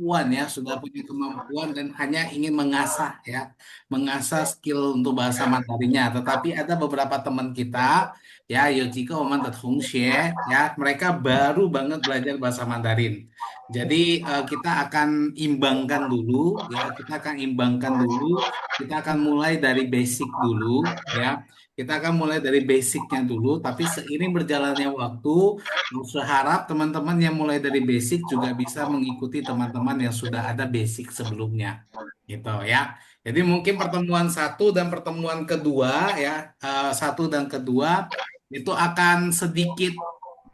kemampuan ya, sudah punya kemampuan dan hanya ingin mengasah ya, mengasah skill untuk bahasa Mandarinnya. Tetapi ada beberapa teman kita ya,有几个我们的同学 ya, mereka baru banget belajar bahasa Mandarin. Jadi kita akan imbangkan dulu ya, kita akan imbangkan dulu, kita akan mulai dari basic dulu ya. Kita akan mulai dari basicnya dulu, tapi seiring berjalannya waktu, saya harap teman-teman yang mulai dari basic juga bisa mengikuti teman-teman yang sudah ada basic sebelumnya, gitu ya. Jadi mungkin pertemuan satu dan pertemuan kedua ya, satu dan kedua itu akan sedikit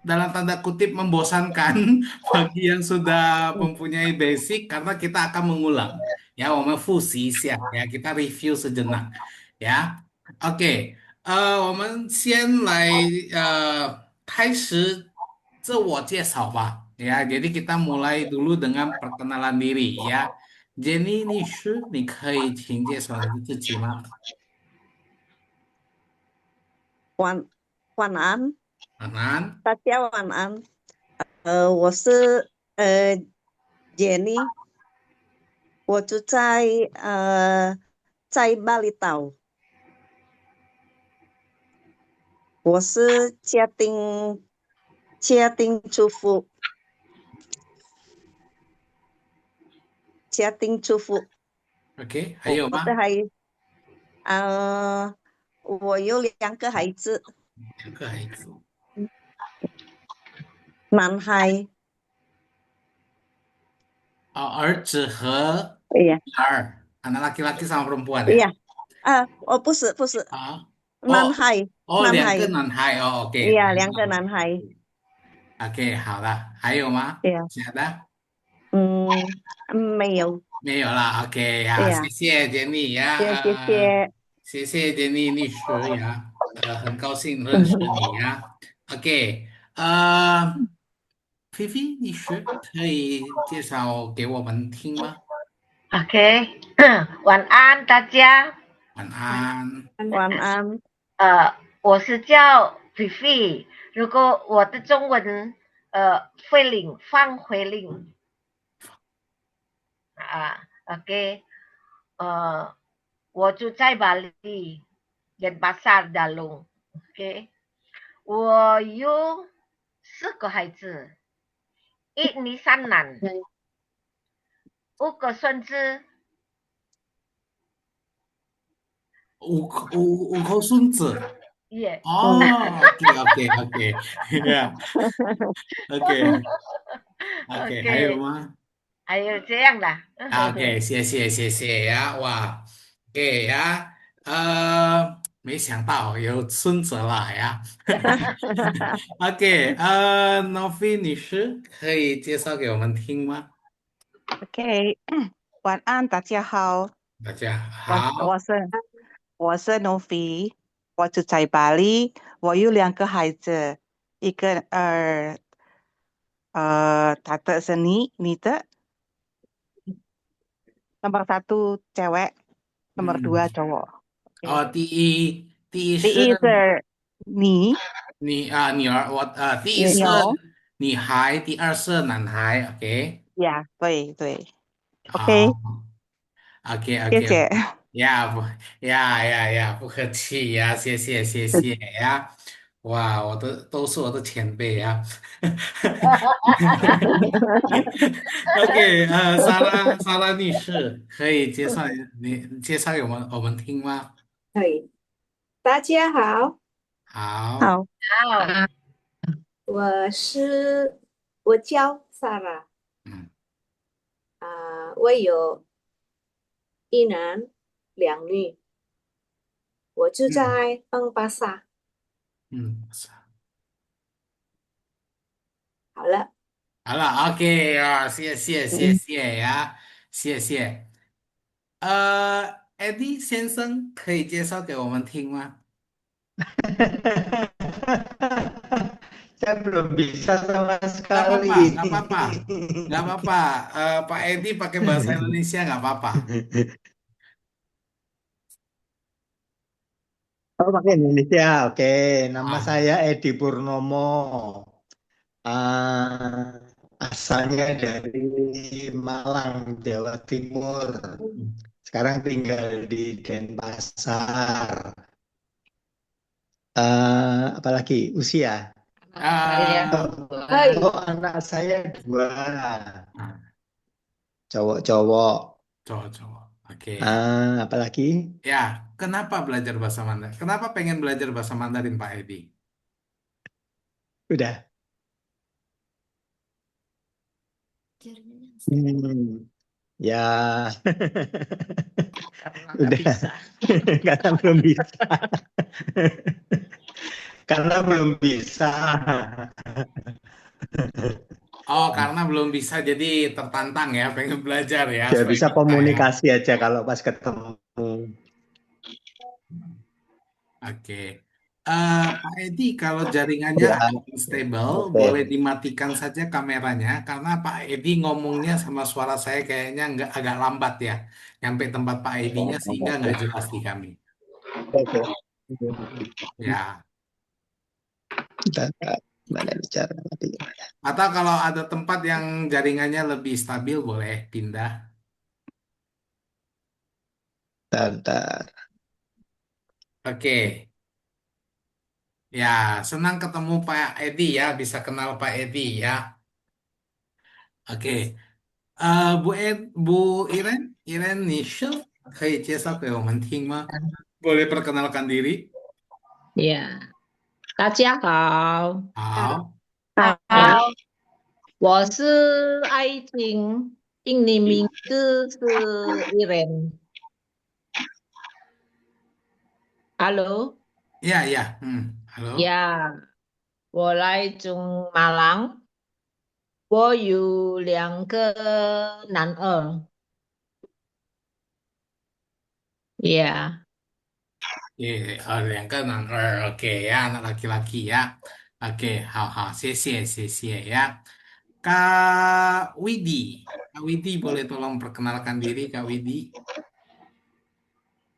dalam tanda kutip membosankan bagi yang sudah mempunyai basic karena kita akan mengulang ya, 我们复习一下 ya, kita review sejenak ya. OK，我们先来开始自我介绍吧。Ya, jadi kita mulai dulu dengan perkenalan diri ya. Jenny 律师，你可以请介绍你自己吗？晚安，安安，大家晚安。我是Jenny，我住在巴厘岛，我是家庭主妇，家庭主妇。OK，还有吗？我的孩我有2个孩子，两个孩子，男孩，哦，儿子和iya, 女儿，anak laki-laki sama perempuan ya？iya. Oh不是，啊，哦男孩，哦，两个男孩，男孩哦，OK，iya 2个男孩，OK，好了，还有吗？iya. 其他的？嗯，没有，没有啦，OK 呀，谢对呀，谢 Jenny 呀，谢谢。谢谢 Jenny 律师呀，很高兴认识你呀，OK，菲菲律师可以介绍给我们听吗？OK，晚安大家。晚安，晚安。我是叫菲菲。如果我的中文慧领放回领OK，我住在巴黎，Denpasar Dalung。OK，我有4个孩子，一女三男，5个孙子。五口孙子耶、哦，OK OK OK，呀，OK OK，还有 OK，吗？还有这样的。OK，谢谢呀，哇，OK 呀，没想到有孙子了呀。OK，Novi 女士可以介绍给我们听吗？OK，晚安，大家好，大家我好，我是我是 Novi，我住在巴黎，我有2个孩子，一个他的是你的nomor 1 cewek, nomor 2 嗯，cowok. 哦，OK，第一是第一是你女儿，第一是有女孩，第二是男孩，OK，呀，对，OK，好，OK 谢 OK，谢。呀不呀，不客气呀，谢谢呀，哇，都是我的前辈呀。OK，莎拉女士，可以介绍给我们听吗？可以，大家好，好，好好，我叫 Sarah 嗯我有1男2女，我住嗯在登巴萨。嗯，好了，好了，OK 啊，谢谢呀，谢谢。Eddie 先生可以介绍给我们听吗？Saya belum bisa sama Nggak sekali. apa-apa, nggak apa-apa, nggak apa-apa. Pak Eddie pakai bahasa Indonesia nggak apa-apa. Oh, pakai Indonesia. Oke, nama Ah, saya Edi Purnomo. Ah, asalnya dari Malang, Jawa Timur. Sekarang tinggal di Denpasar. Apalagi usia. Saya Ah, Hai. Oh, anak saya 2, ah, cowok-cowok. cowok-cowok. Oke. Apalagi? Ya, kenapa belajar bahasa Mandarin? Kenapa pengen belajar bahasa Mandarin, Pak Edi? Udah. Ya, karena nggak udah. bisa. Karena belum bisa. Karena belum bisa. Oh, karena belum bisa jadi tertantang ya, pengen belajar ya, Biar supaya bisa bisa ya. komunikasi aja kalau pas ketemu. Oke. Pak Edi, kalau jaringannya Ya, agak unstable, oke. boleh dimatikan saja kameranya, karena Pak Edi ngomongnya sama suara saya kayaknya nggak agak lambat ya, nyampe tempat Pak Edinya sehingga nggak jelas di kami. Oke. Ya. Kita mana bicara nanti. Atau kalau ada tempat yang jaringannya lebih stabil, boleh pindah. Bentar. Oke. Ya, senang ketemu Pak Edi ya, bisa kenal Pak Edi ya. Oke. Bu Iren, Iren Nishel, 可以介绍给我们听吗？boleh perkenalkan diri? 大家好，好，我是爱情，印尼名字是Iren。Halo， ya ya, halo. 我来自马郎，我有2个男儿。2个男儿，oke ya, anak laki-laki ya. Oke, 好好，谢谢ya. Kak Widi boleh tolong perkenalkan diri Kak Widi.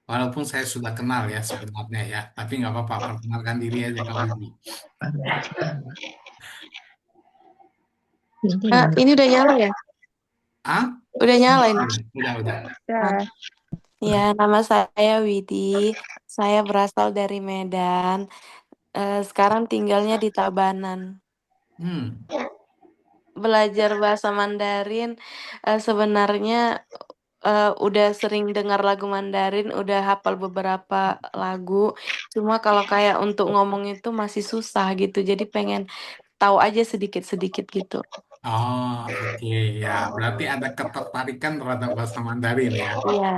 Walaupun saya sudah kenal ya sebenarnya ya, tapi nggak apa-apa, perkenalkan diri aja Kak Widi. Ini udah nyala ya? Ah? Udah nyala ini. Udah. Ya, nama saya Widi. Saya berasal dari Medan. Sekarang tinggalnya di Tabanan. Belajar bahasa Mandarin sebenarnya udah sering dengar lagu Mandarin, udah hafal beberapa lagu. Cuma kalau kayak untuk ngomong itu masih susah gitu. Jadi pengen tahu aja sedikit-sedikit gitu. Oh, oke ya. Berarti ada ketertarikan terhadap bahasa Mandarin ya. Iya.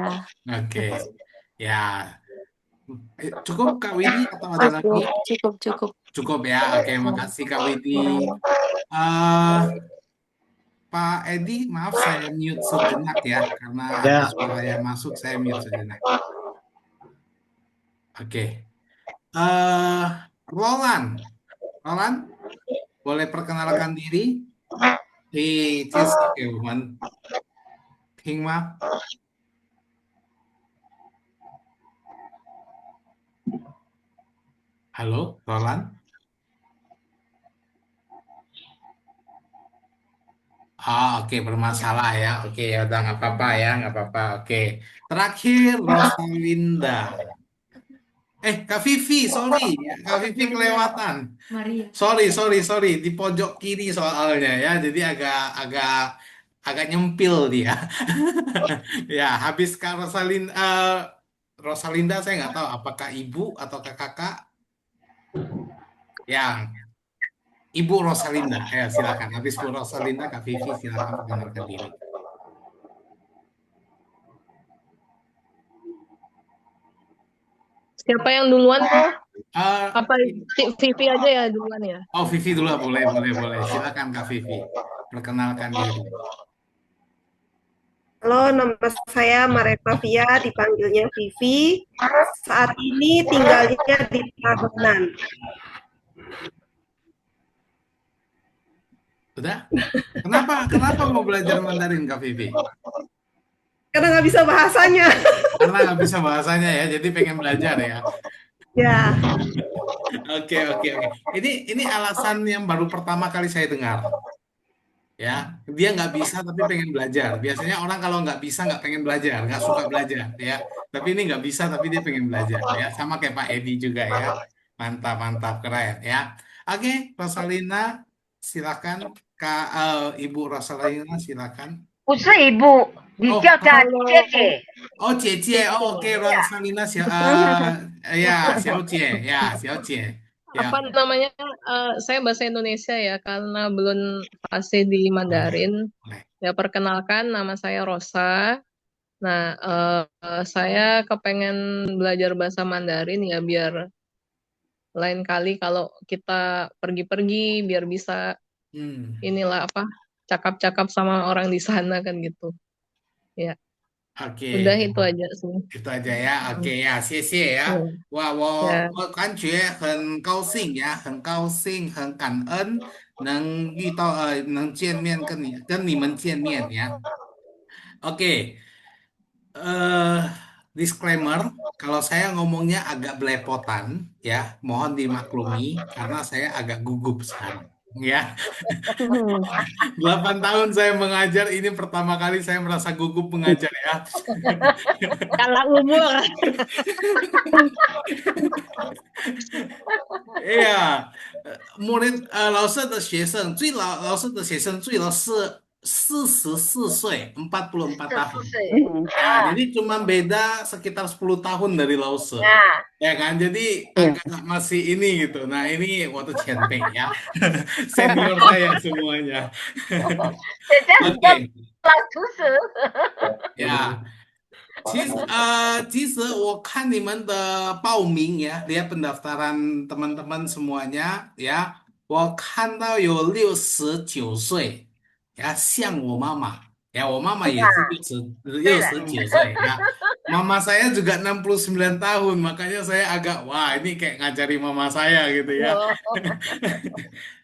Oke. Ya. Cukup Kak Widi atau ada lagi? Cukup. Cukup ya. Oke, makasih Kak Widi. Eh, Pak Edi, maaf saya mute sejenak ya, karena ada suara yang masuk, saya mute sejenak. Oke. Roland, boleh perkenalkan diri? Di Hingma. Halo, Roland. Oke, bermasalah ya. Oke, ya udah nggak apa-apa ya, nggak apa-apa. Oke. Terakhir, Rosalinda. Kak Vivi, sorry. Kak Vivi kelewatan. Sorry. Di pojok kiri soalnya ya. Jadi agak nyempil dia. Ya, habis Kak Rosalinda saya nggak tahu apakah ibu atau kakak. Ya, Ibu Rosalinda. Ya, silakan. Habis Bu Rosalinda, Kak Vivi silakan perkenalkan diri. Siapa yang duluan tuh? Apa Vivi aja ya duluan ya? Oh, Vivi dulu, boleh. Silakan Kak Vivi, perkenalkan diri. Halo, nama saya Mareta Via, dipanggilnya Vivi. Saat ini tinggalnya di Tabanan. Udah? Kenapa mau belajar Mandarin, Kak Vivi? Karena nggak bisa bahasanya. Karena nggak bisa bahasanya ya, jadi pengen belajar ya. Ya. Oke. Ini alasan yang baru pertama kali saya dengar. ya. Dia nggak bisa tapi pengen belajar. Biasanya orang kalau nggak bisa nggak pengen belajar, nggak suka belajar, ya. Tapi ini nggak bisa tapi dia pengen belajar, ya. Sama kayak Pak Edi juga, ya. Mantap, mantap, keren, ya. Oke, Rosalina, silakan. Ibu Rosalina, silakan. 不是一部，你 Oh, 叫她姐姐。 oh, 姐姐, oh, oke, Rosalina, ya, 小姐, ya, 小姐, ya. Apa namanya? Saya bahasa Indonesia ya, karena belum fasih di Boleh, Mandarin. boleh. Ya, perkenalkan, nama saya Rosa. Nah, saya kepengen belajar bahasa Mandarin ya, biar lain kali kalau kita pergi-pergi, biar bisa Hmm. inilah apa, cakap-cakap sama orang di sana kan gitu. Ya, Oke, udah itu aja sih. itu aja ya. Oke ya, 谢谢呀。Hmm. 哇，Ya. 我感觉很高兴呀，很高兴，很感恩能遇到能见面跟你们见面呀。Oke, eh disclaimer, kalau saya ngomongnya agak belepotan ya, mohon dimaklumi karena saya agak gugup sekarang. Ya, 8 tahun saya mengajar, ini pertama kali saya merasa gugup mengajar, ya. Kalah umur. Iya, murid 老师的学生老师的学生最老是44岁, 44 这tahun. 4岁 Ya, jadi cuma beda sekitar 10 tahun dari Lause. 啊， Ya kan? Jadi agak masih ini gitu. Nah, ini waktu前辈 ya. Senior saya semuanya. 这样子叫 Oke, 老厨师。 ya. 其实我看你们的报名呀，lihat pendaftaran teman-teman semuanya ya，我看到有69岁，呀，像我妈妈，ya，我妈妈也是对了， 69岁ya. Mama saya juga 69 tahun, makanya saya agak, wah ini kayak ngajari mama saya gitu ya.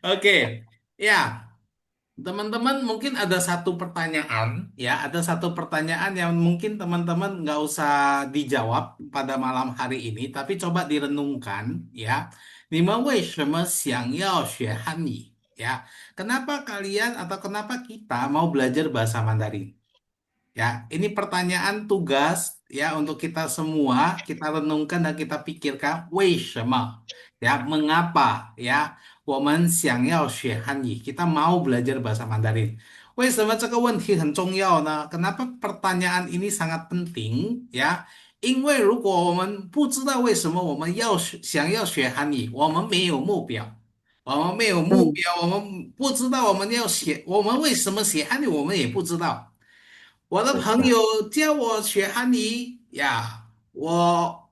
Oke, ya. Teman-teman mungkin ada satu pertanyaan, ya, ada satu pertanyaan yang mungkin teman-teman nggak usah dijawab pada malam hari ini, tapi coba direnungkan, ya. 你们为什么想要学汉语? Ya, kenapa kalian atau kenapa kita mau belajar bahasa Mandarin? Ya, ini pertanyaan tugas ya untuk kita semua, kita renungkan dan kita pikirkan, 为什么? Ya, mengapa ya? 我们想要学汉语, kita mau belajar bahasa Mandarin. 为什么这个问题很重要呢? Kenapa pertanyaan ini sangat penting ya? 因为如果我们不知道为什么我们想要学汉语，我们没有目标，我们没有目标，我们不知道我们要学，我们为什么学汉语，我们也不知道。我的朋友教我学汉语呀，我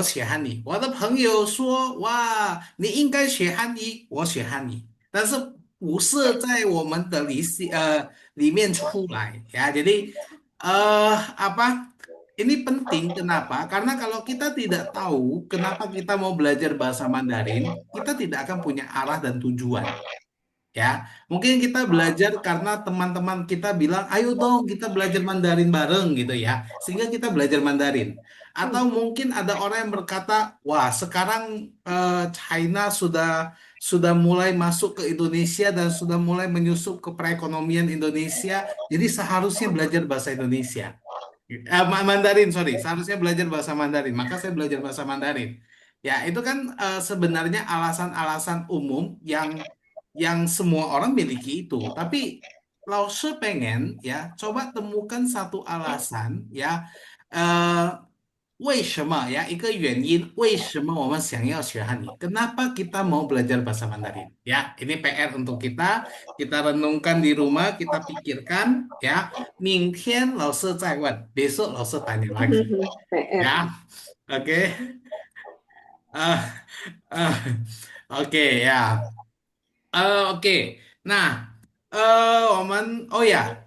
学汉语。我的朋友说，哇，你应该学汉语，我学汉语，但是不是在我们的里面出来ya. Jadi apa? Ini penting kenapa? Karena kalau kita tidak tahu kenapa kita mau belajar bahasa Mandarin, kita tidak akan punya arah dan tujuan. Ya, mungkin kita belajar karena teman-teman kita bilang, ayo dong kita belajar Mandarin bareng gitu ya. Sehingga kita belajar Mandarin. Atau mungkin ada orang yang berkata, wah sekarang China sudah mulai masuk ke Indonesia dan sudah mulai menyusup ke perekonomian Indonesia. Jadi seharusnya belajar bahasa Indonesia. Mandarin, sorry. Seharusnya belajar bahasa Mandarin. Maka saya belajar bahasa Mandarin. Ya, itu kan sebenarnya alasan-alasan umum yang semua orang miliki itu. Tapi Lause pengen ya coba temukan satu alasan ya 为什么 ya 一个原因为什么我们想要学汉语 kenapa kita mau belajar bahasa Mandarin ya ini PR untuk kita renungkan di rumah kita pikirkan ya 明天老师再问 besok 老师tanya lagi PR. ya oke Eh, eh, oke ya oke nah oh ya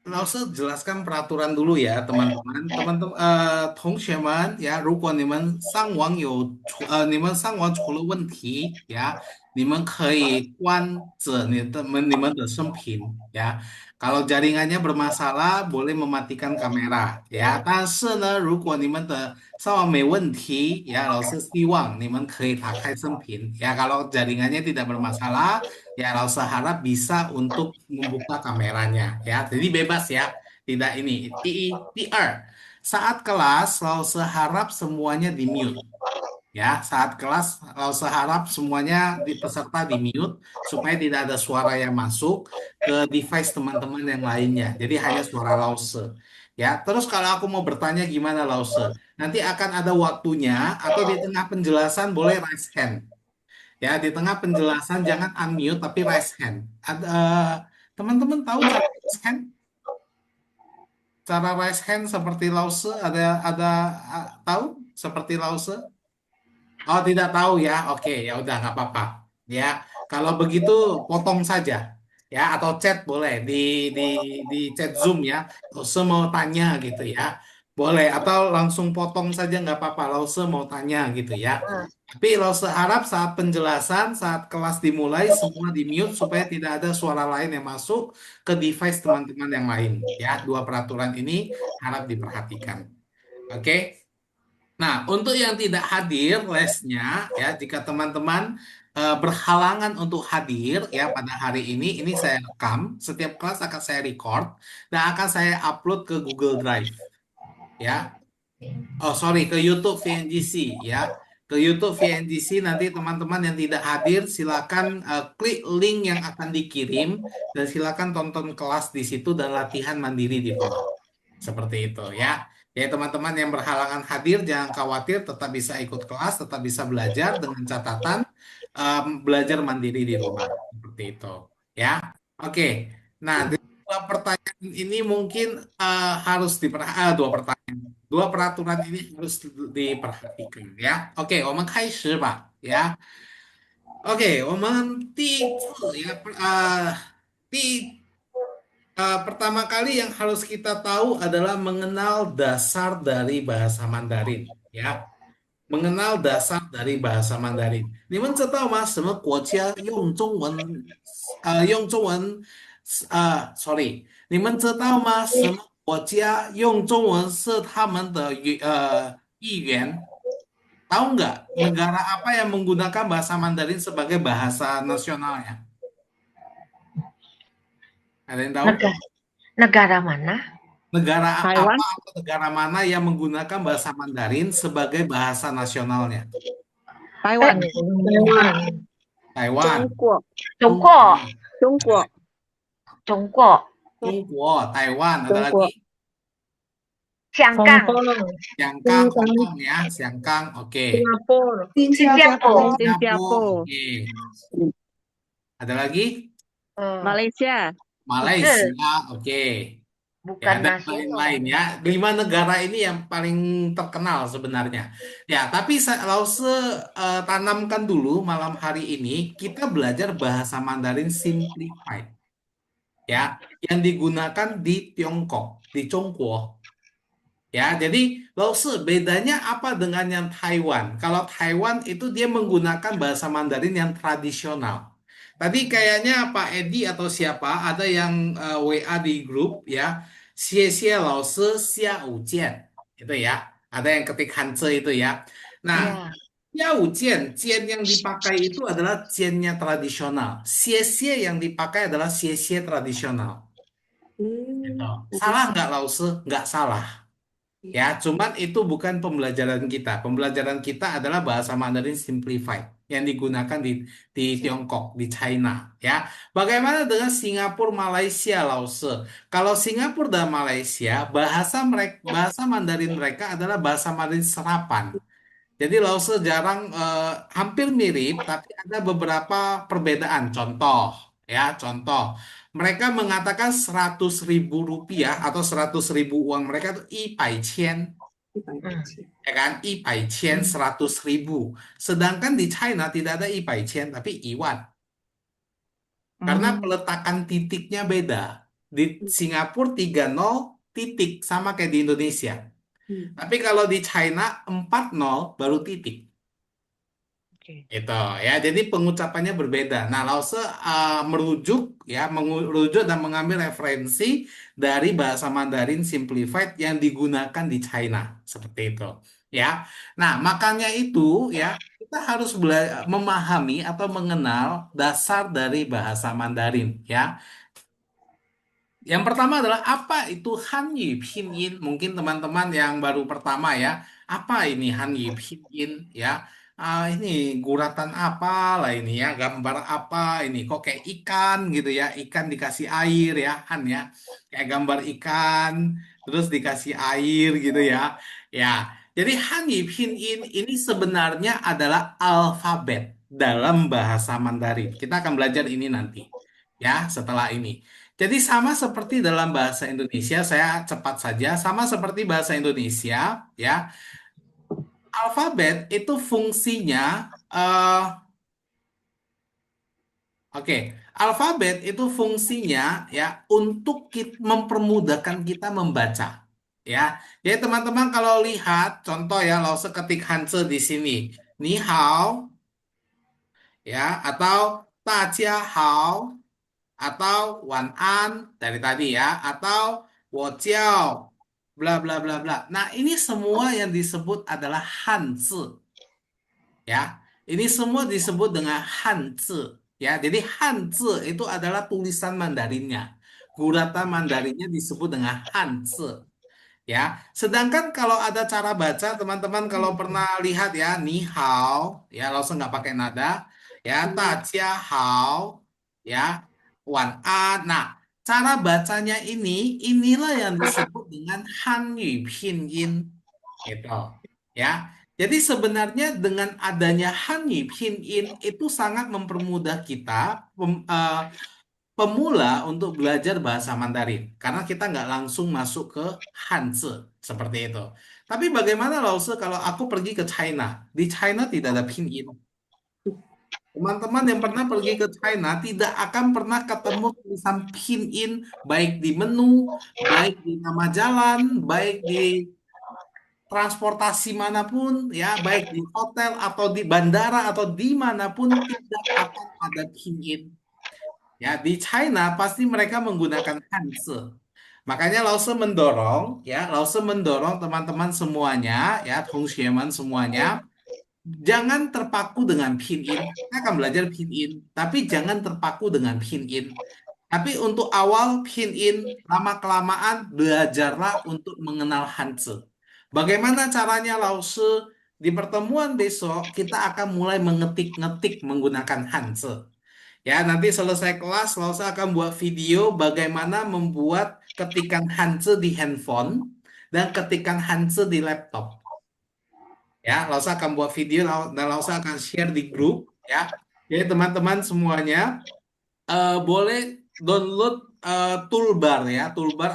老师 jelaskan peraturan dulu ya teman-teman teman-teman 同学们 ya 如果你们上网有你们上网出了问题 ya 你们可以关着你们的生屏ya. Kalau jaringannya bermasalah, boleh mematikan kamera ya. 但是呢，如果你们的上网没问题呀，老师希望你们可以打开生屏 ya. Kalau jaringannya tidak bermasalah, ya, 老师 harap bisa untuk membuka kameranya ya. Jadi bebas ya. Tidak ini. 第二, saat kelas, 老师 harap semuanya di mute. Ya, saat kelas, 老师 harap semuanya peserta di mute supaya tidak ada suara yang masuk ke device teman-teman yang lainnya. Jadi hanya suara Lause. Ya, terus kalau aku mau bertanya gimana Lause? Nanti akan ada waktunya atau di tengah penjelasan boleh raise hand. Ya, di tengah penjelasan jangan unmute tapi raise hand. Teman-teman tahu cara raise hand? Cara raise hand seperti Lause tahu seperti Lause? Oh, tidak tahu ya. Oke, ya udah nggak apa-apa. Ya, kalau begitu potong saja. Ya, atau chat boleh di chat Zoom ya. Lause mau tanya gitu ya. Boleh atau langsung potong saja nggak apa-apa. Lause mau tanya gitu ya. Tapi Lause harap saat penjelasan, saat kelas dimulai semua di mute supaya tidak ada suara lain yang masuk ke device teman-teman yang lain. Ya, dua peraturan ini harap diperhatikan. Oke. Nah, untuk yang tidak hadir lesnya, ya, jika teman-teman berhalangan untuk hadir ya pada hari ini saya rekam, setiap kelas akan saya record dan akan saya upload ke Google Drive, ya. Oh, sorry, ke YouTube VNGC, ya. Ke YouTube VNGC nanti teman-teman yang tidak hadir silakan klik link yang akan dikirim dan silakan tonton kelas di situ dan latihan mandiri di rumah. Seperti itu ya. Ya teman-teman yang berhalangan hadir jangan khawatir, tetap bisa ikut kelas, tetap bisa belajar dengan catatan belajar mandiri di rumah. Seperti itu ya. Oke. Nah, dua pertanyaan ini mungkin harus dua pertanyaan. Dua peraturan ini harus diperhatikan ya. Oke, 我们开始吧 ya. Oke, 我们第一次ya pertama kali yang harus kita tahu adalah mengenal dasar dari bahasa Mandarin, ya. Mengenal dasar dari bahasa Mandarin. 你们知道吗？什么国家用中文？sorry，你们知道吗？什么国家用中文是他们的语言？Tahu nggak negara apa yang menggunakan bahasa Mandarin sebagai bahasa nasionalnya? Ada yang tahu? Negara mana? Negara Taiwan? apa atau negara mana yang menggunakan bahasa Mandarin sebagai bahasa nasionalnya? Taiwan. Taiwan. 中国， Jungguo. 中国， Tungguo, Taiwan. Ada lagi? 香港， Siangkang, Hong Kong ya. Siangkang, oke. Singapura, 新加坡， Singapura, oke. Ada lagi? Malaysia. Malaysia, oke. bukan Ya, dan nasional. lain-lain ya. 5 negara ini yang paling terkenal sebenarnya. Ya, tapi Lause tanamkan dulu malam hari ini kita belajar bahasa Mandarin Simplified. Ya, yang digunakan di Tiongkok, di Chongguo. Ya, jadi Lause bedanya apa dengan yang Taiwan? Kalau Taiwan itu dia menggunakan bahasa Mandarin yang tradisional. Tadi kayaknya Pak Edi atau siapa ada yang WA di grup ya. 谢谢老师下午见 itu ya. Ada yang ketik Hanze itu ya. Nah, Ya. 下午见 jian yang dipakai itu adalah jiannya tradisional. 谢谢 yang dipakai adalah 谢谢 tradisional. Gitu. Salah nggak Lause? Nggak salah. Ya, cuman itu bukan pembelajaran kita. Pembelajaran kita adalah bahasa Mandarin Simplified yang digunakan di Tiongkok, di China. Ya, bagaimana dengan Singapura, Malaysia, Lause? Kalau Singapura dan Malaysia, bahasa Mandarin mereka adalah bahasa Mandarin serapan. Jadi Lause jarang hampir mirip, tapi ada beberapa perbedaan. Contoh, mereka mengatakan 100.000 rupiah atau 100.000 uang mereka itu 100,000, ya kan? 100,000, 100.000. Sedangkan di China tidak ada 100,000, tapi iwan. Karena peletakan titiknya beda. Di Singapura 30 titik sama kayak di Indonesia. Tapi kalau di China 40 baru titik. Oke. Itu ya, jadi pengucapannya berbeda. Nah, Lause merujuk dan mengambil referensi dari bahasa Mandarin Simplified yang digunakan di China seperti itu. Ya. Nah, makanya itu ya kita harus memahami atau mengenal dasar dari bahasa Mandarin ya. Yang pertama adalah apa itu Hanyu Pinyin? Mungkin teman-teman yang baru pertama ya, apa ini Hanyu Pinyin ya? Ini guratan apa lah ini ya, gambar apa ini? Kok kayak ikan gitu ya? Ikan dikasih air ya, Han ya. Kayak gambar ikan, terus dikasih air gitu ya. Ya, jadi Hanyu Pinyin ini sebenarnya adalah alfabet dalam bahasa Mandarin. Kita akan belajar ini nanti ya setelah ini. Jadi sama seperti dalam bahasa Indonesia, saya cepat saja, sama seperti bahasa Indonesia, ya, alfabet itu fungsinya, eh, oke, alfabet itu fungsinya ya untuk mempermudahkan kita membaca, ya. Jadi teman-teman kalau lihat contoh ya, kalau seketik Hanse di sini, ni hao, ya, atau ta jia hao, atau Wan An dari tadi ya, atau Wo Jiao, bla bla bla bla. Nah, ini semua yang disebut adalah Hanzi ya. Ini semua disebut dengan Hanzi ya. Jadi Hanzi itu adalah tulisan Mandarinnya. Guratan Mandarinnya disebut dengan Hanzi ya. Sedangkan kalau ada cara baca, teman-teman kalau pernah lihat ya, ni hao ya, langsung nggak pakai nada ya, ta jia hao ya, wan an. Nah, cara bacanya inilah yang disebut dengan Hanyu Pinyin gitu ya. Jadi sebenarnya dengan adanya Hanyu Pinyin itu sangat mempermudah kita pemula untuk belajar bahasa Mandarin karena kita nggak langsung masuk ke Hanzi seperti itu. Tapi bagaimana Lause kalau aku pergi ke China? Di China tidak ada pinyin. Teman-teman yang pernah pergi ke China tidak akan pernah ketemu tulisan pinyin baik di menu, baik di nama jalan, baik di transportasi manapun, ya, baik di hotel atau di bandara atau dimanapun tidak akan ada pinyin. Ya, di China pasti mereka menggunakan Hanzi. Makanya Lause mendorong teman-teman semuanya, ya, Tongxueman semuanya, jangan terpaku dengan pinyin. Kita akan belajar pinyin, tapi jangan terpaku dengan pinyin. Tapi untuk awal pinyin, lama-kelamaan belajarlah untuk mengenal Hanzi. Bagaimana caranya Lause? Di pertemuan besok kita akan mulai mengetik-ngetik menggunakan Hanzi. Ya, nanti selesai kelas, Lause akan buat video bagaimana membuat ketikan Hanzi di handphone dan ketikan Hanzi di laptop. Ya, Lause akan buat video dan Lause akan share di grup. Ya, jadi teman-teman semuanya boleh download toolbar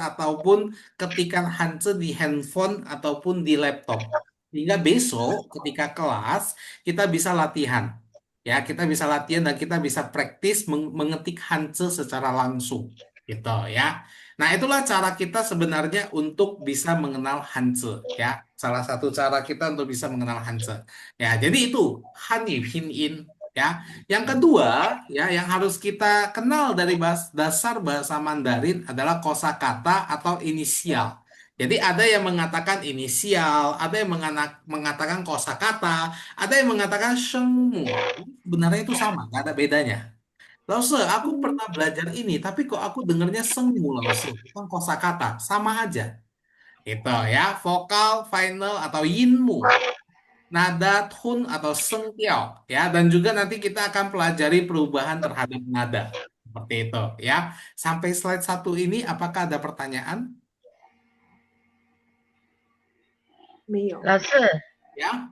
ataupun ketikan Hanzi di handphone ataupun di laptop. Sehingga besok ketika kelas kita bisa latihan. Ya, kita bisa latihan dan kita bisa praktis mengetik Hanzi secara langsung, gitu ya. Nah, itulah cara kita sebenarnya untuk bisa mengenal Hanzi, ya. Salah satu cara kita untuk bisa mengenal Hanzi. Ya, jadi itu Hanyu Pinyin, ya. Yang kedua, ya, yang harus kita kenal dari dasar bahasa Mandarin adalah kosakata atau inisial. Jadi ada yang mengatakan inisial, ada yang mengatakan kosakata, ada yang mengatakan shengmu. Sebenarnya itu sama, nggak ada bedanya. Lause, aku pernah belajar ini, tapi kok aku dengernya sengmu, Lause, bukan kosakata, sama aja. Itu ya, vokal, final, atau yinmu, nada, tun, atau sengtiao. Ya, dan juga nanti kita akan pelajari perubahan terhadap nada. Seperti itu ya. Sampai slide 1 ini, apakah ada pertanyaan? 没有，老师， Ya,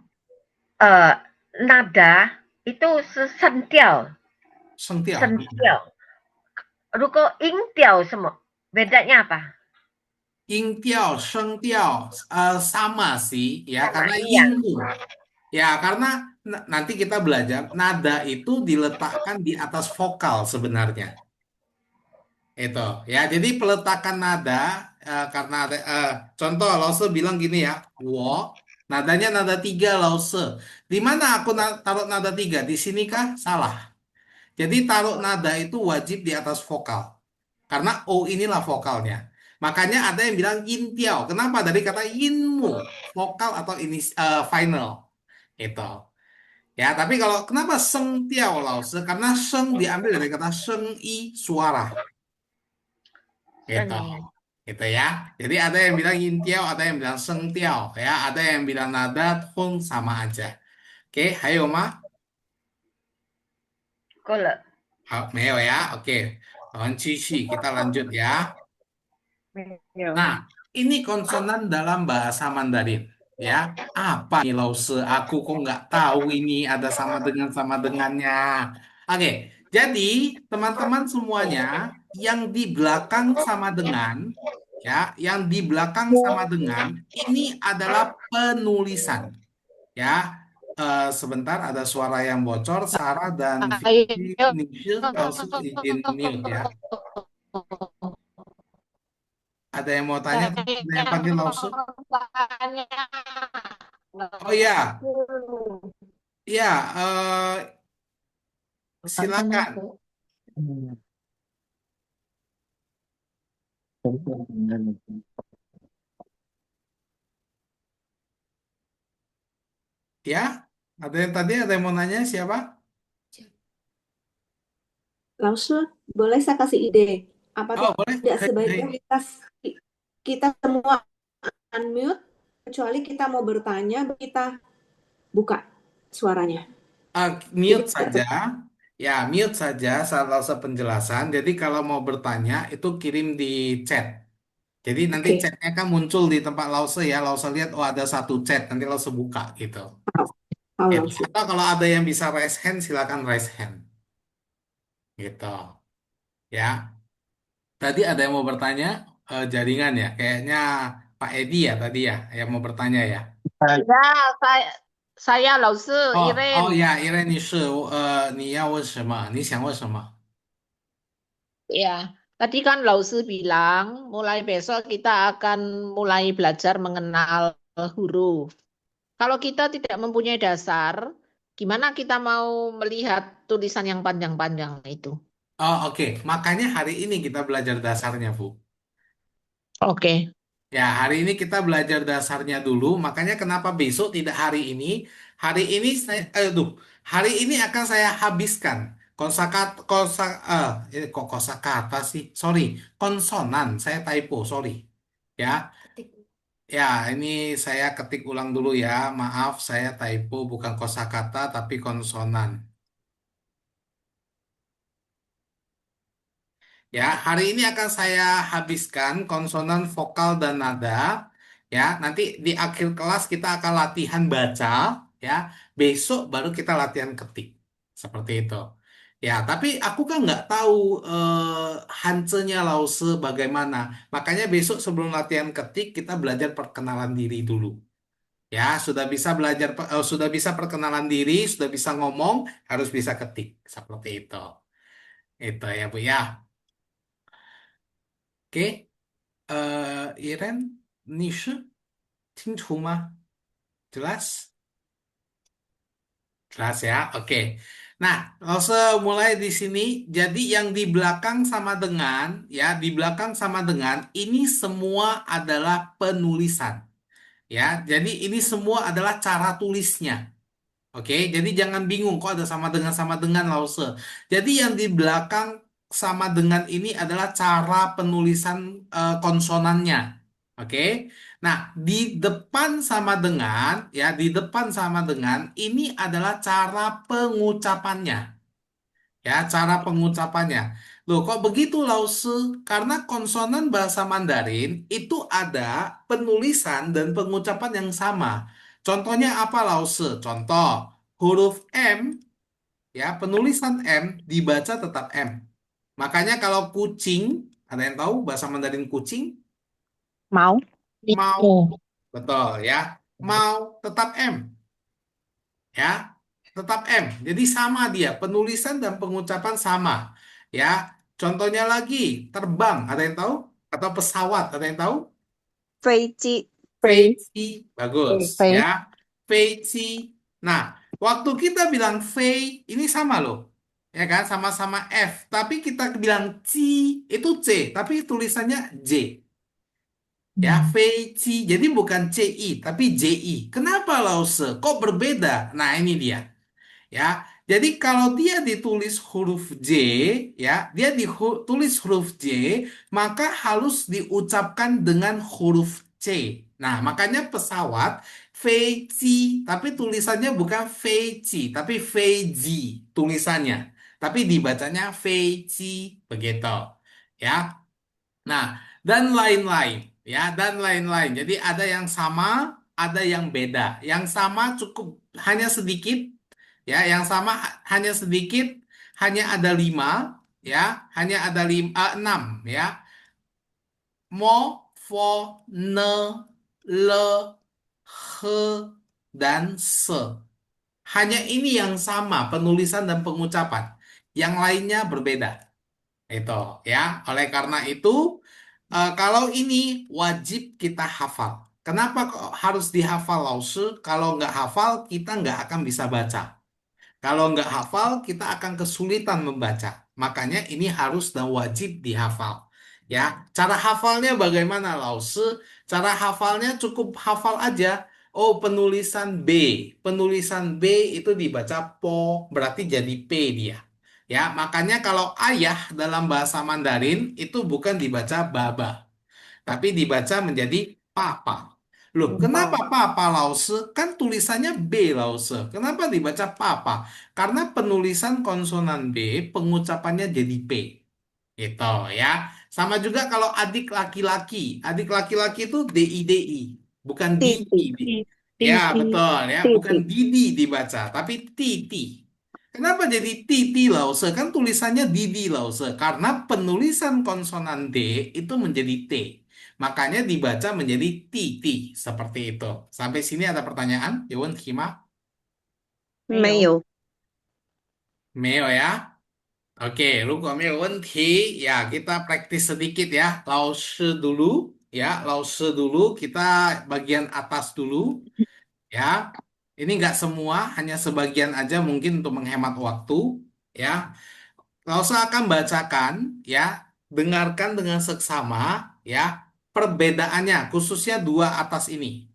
nada itu 是声调， sengtiao. 声调。如果音调什么bedanya apa? Ingtiao, shengtiao, sama sih ya, Sama, karena iya. yinmu. Ya, karena nanti kita belajar nada itu diletakkan di atas vokal sebenarnya. Itu ya, jadi peletakan nada karena ada contoh Lause bilang gini ya, wo Nadanya nada 3 lause. Di mana aku taruh nada 3? Di sini kah? Salah. Jadi taruh nada itu wajib di atas vokal. Karena O inilah vokalnya. Makanya ada yang bilang yin tiao. Kenapa? Dari kata yinmu. Vokal atau ini final. Itu. Ya, tapi kalau kenapa seng tiao lause? Karena seng diambil dari kata seng i suara. Gitu. Seni. Gitu ya. Jadi ada yang bilang yin tiao, ada yang bilang seng tiao. Ya, ada yang bilang nada tone sama aja. Oke, hayo ma. 够了。 Meo ya. Oke. Kita lanjut ya. Iya. Nah, ini konsonan dalam bahasa Mandarin. Ya, apa nih lause? Aku kok nggak tahu ini ada sama dengannya. Oke, jadi teman-teman semuanya yang di belakang sama dengan, ya, yang di belakang sama dengan ini adalah penulisan. Ya, sebentar ada suara yang bocor. Sarah dan Vicky, Ayo. Nisha, lause izin mute ya. Ada yang mau tanya? Ada yang panggil lause? Oh ya, ya, silakan. Ya, ada yang mau nanya siapa? Lause, boleh saya kasih ide? Apa Oh, boleh. tidak sebaiknya kita semua unmute, kecuali kita mau bertanya, kita buka suaranya. Mute Jadi saja. Ya, mute saja saat lause penjelasan. Jadi kalau mau bertanya itu kirim di chat. Jadi nanti Oke. chatnya kan muncul di tempat lause ya. Lause lihat, oh ada satu chat. Nanti lause buka gitu. Tahu Gitu. Lause. Atau kalau ada yang bisa raise hand, silakan raise hand. Gitu. Ya. Tadi ada yang mau bertanya jaringan ya. Kayaknya Pak Edi ya tadi ya yang mau bertanya ya. Ya, saya 老师 Oh, Iren. ya, Iren 女士，你要问什么？你想问什么？ Ya, tadi kan 老师 bilang mulai besok kita akan mulai belajar mengenal huruf. Kalau kita tidak mempunyai dasar, gimana kita mau melihat tulisan yang panjang-panjang itu? Oh, oke. Makanya hari ini kita belajar dasarnya, Bu. Oke. Ya, hari ini kita belajar dasarnya dulu. Makanya kenapa besok tidak hari ini? Hari ini akan saya habiskan kosakata, kok kosakata sih? Sorry, konsonan. Saya typo, sorry. Ya, ya, ini saya ketik ulang dulu ya. Maaf, saya typo bukan kosakata tapi konsonan. Ya, hari ini akan saya habiskan konsonan, vokal, dan nada. Ya, nanti di akhir kelas kita akan latihan baca. Ya, besok baru kita latihan ketik. Seperti itu. Ya, tapi aku kan nggak tahu hancenya lause bagaimana. Makanya besok sebelum latihan ketik kita belajar perkenalan diri dulu. Ya, sudah bisa perkenalan diri, sudah bisa ngomong, harus bisa ketik. Seperti itu. Itu ya, Bu ya. Oke. Iren, 你是清楚吗? Jelas? Jelas ya? Oke. Nah, langsung mulai di sini. Jadi yang di belakang sama dengan, ya, di belakang sama dengan, ini semua adalah penulisan. Ya, jadi ini semua adalah cara tulisnya. Oke, jadi jangan bingung kok ada sama dengan lause. Jadi yang di belakang sama dengan ini adalah cara penulisan konsonannya. Oke. Nah, di depan sama dengan ya, di depan sama dengan ini adalah cara pengucapannya. Ya, cara pengucapannya. Loh, kok begitu lause? Karena konsonan bahasa Mandarin itu ada penulisan dan pengucapan yang sama. Contohnya apa lause? Contoh, huruf M, ya, penulisan M dibaca tetap M. Makanya kalau kucing, ada yang tahu bahasa Mandarin kucing? Mau. Mau. Oh. Betul ya. Mau tetap M. Ya, tetap M. Jadi sama dia, penulisan dan pengucapan sama. Ya, contohnya lagi, terbang, ada yang tahu? Atau pesawat, ada yang tahu? 飞机 Fei. Fei, bagus Fei. ya. Fei Ci. Nah, waktu kita bilang Fei, ini sama loh. Ya kan, sama-sama F. Tapi kita bilang Ci, itu C. Tapi tulisannya J. Ya, Fei Ci. Jadi bukan CI, tapi JI. Kenapa Lause? Kok berbeda? Nah, ini dia. Ya, jadi kalau dia ditulis huruf J, ya, dia ditulis huruf J, maka harus diucapkan dengan huruf C. Nah, makanya pesawat Feici, tapi tulisannya bukan Feici, tapi Feiji tulisannya. Tapi dibacanya Feici, begitu. Ya. Nah, dan lain-lain, ya, dan lain-lain. Jadi ada yang sama, ada yang beda. Yang sama cukup hanya sedikit, ya, yang sama hanya sedikit, hanya ada 5, ya, hanya ada 6, ya. Mo, fo, ne, le, he, dan se. Hanya ini yang sama penulisan dan pengucapan. Yang lainnya berbeda. Itu, ya. Oleh karena itu, kalau ini wajib kita hafal. Kenapa kok harus dihafal, Lause? Kalau nggak hafal, kita nggak akan bisa baca. Kalau nggak hafal, kita akan kesulitan membaca. Makanya ini harus dan wajib dihafal. Ya, cara hafalnya bagaimana, Lause? Cara hafalnya cukup hafal aja. Oh, penulisan B. Penulisan B itu dibaca po, berarti jadi P dia. Ya, makanya kalau ayah dalam bahasa Mandarin itu bukan dibaca baba, tapi dibaca menjadi papa. Loh, kenapa papa, Lause? Kan tulisannya B, Lause. Kenapa dibaca papa? Karena penulisan konsonan B, pengucapannya jadi P. Gitu ya. Sama juga kalau adik laki-laki. Adik laki-laki itu DI, bukan Titi. DI. Ya, betul ya. Bukan Didi dibaca, tapi Titi. Kenapa jadi Titi, Lause? Kan tulisannya Didi, Lause. Karena penulisan konsonan D itu menjadi T. Makanya dibaca menjadi Titi. Seperti itu. Sampai sini ada pertanyaan? Yun, Hima? 没有， Meo ya. Oke, lu kok ya kita praktis sedikit ya. Lause dulu, ya. Lause dulu, kita bagian atas dulu, ya. Ini nggak semua, hanya sebagian aja mungkin untuk menghemat waktu, ya. Lause akan bacakan, ya. Dengarkan dengan seksama, ya. Perbedaannya, khususnya dua atas ini,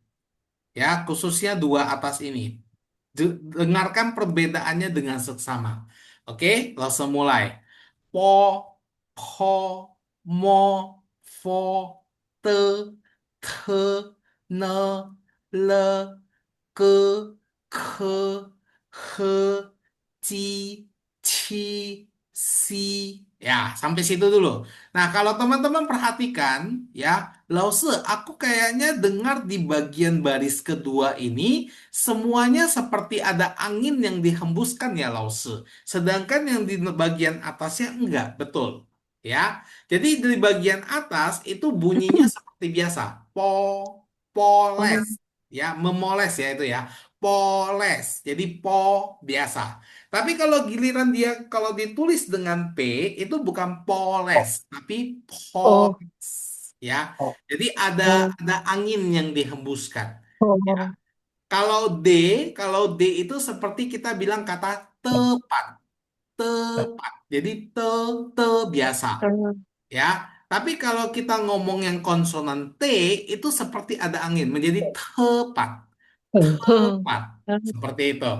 ya. Khususnya dua atas ini. Dengarkan perbedaannya dengan seksama. Oke, langsung mulai. Po, po, mo, fo, te, te, ne, le, ke, ke, he, ci, ci, si. Ya, sampai situ dulu. Nah, kalau teman-teman perhatikan, ya, Lause, aku kayaknya dengar di bagian baris kedua ini, semuanya seperti ada angin yang dihembuskan ya, Lause. Sedangkan yang di bagian atasnya enggak, betul. Ya. Jadi di bagian atas itu bunyinya seperti biasa. Po, poles. Ya, memoles ya itu ya. Poles. Jadi po biasa. Tapi kalau giliran dia kalau ditulis dengan P itu bukan poles, tapi Oh, poles. Ya. Jadi ada angin yang dihembuskan. Ya. Kalau D, kalau D itu seperti kita bilang kata tepat, tepat. Jadi te biasa, ya. Tapi kalau kita ngomong yang konsonan T itu seperti ada angin menjadi tepat, tepat. Seperti itu.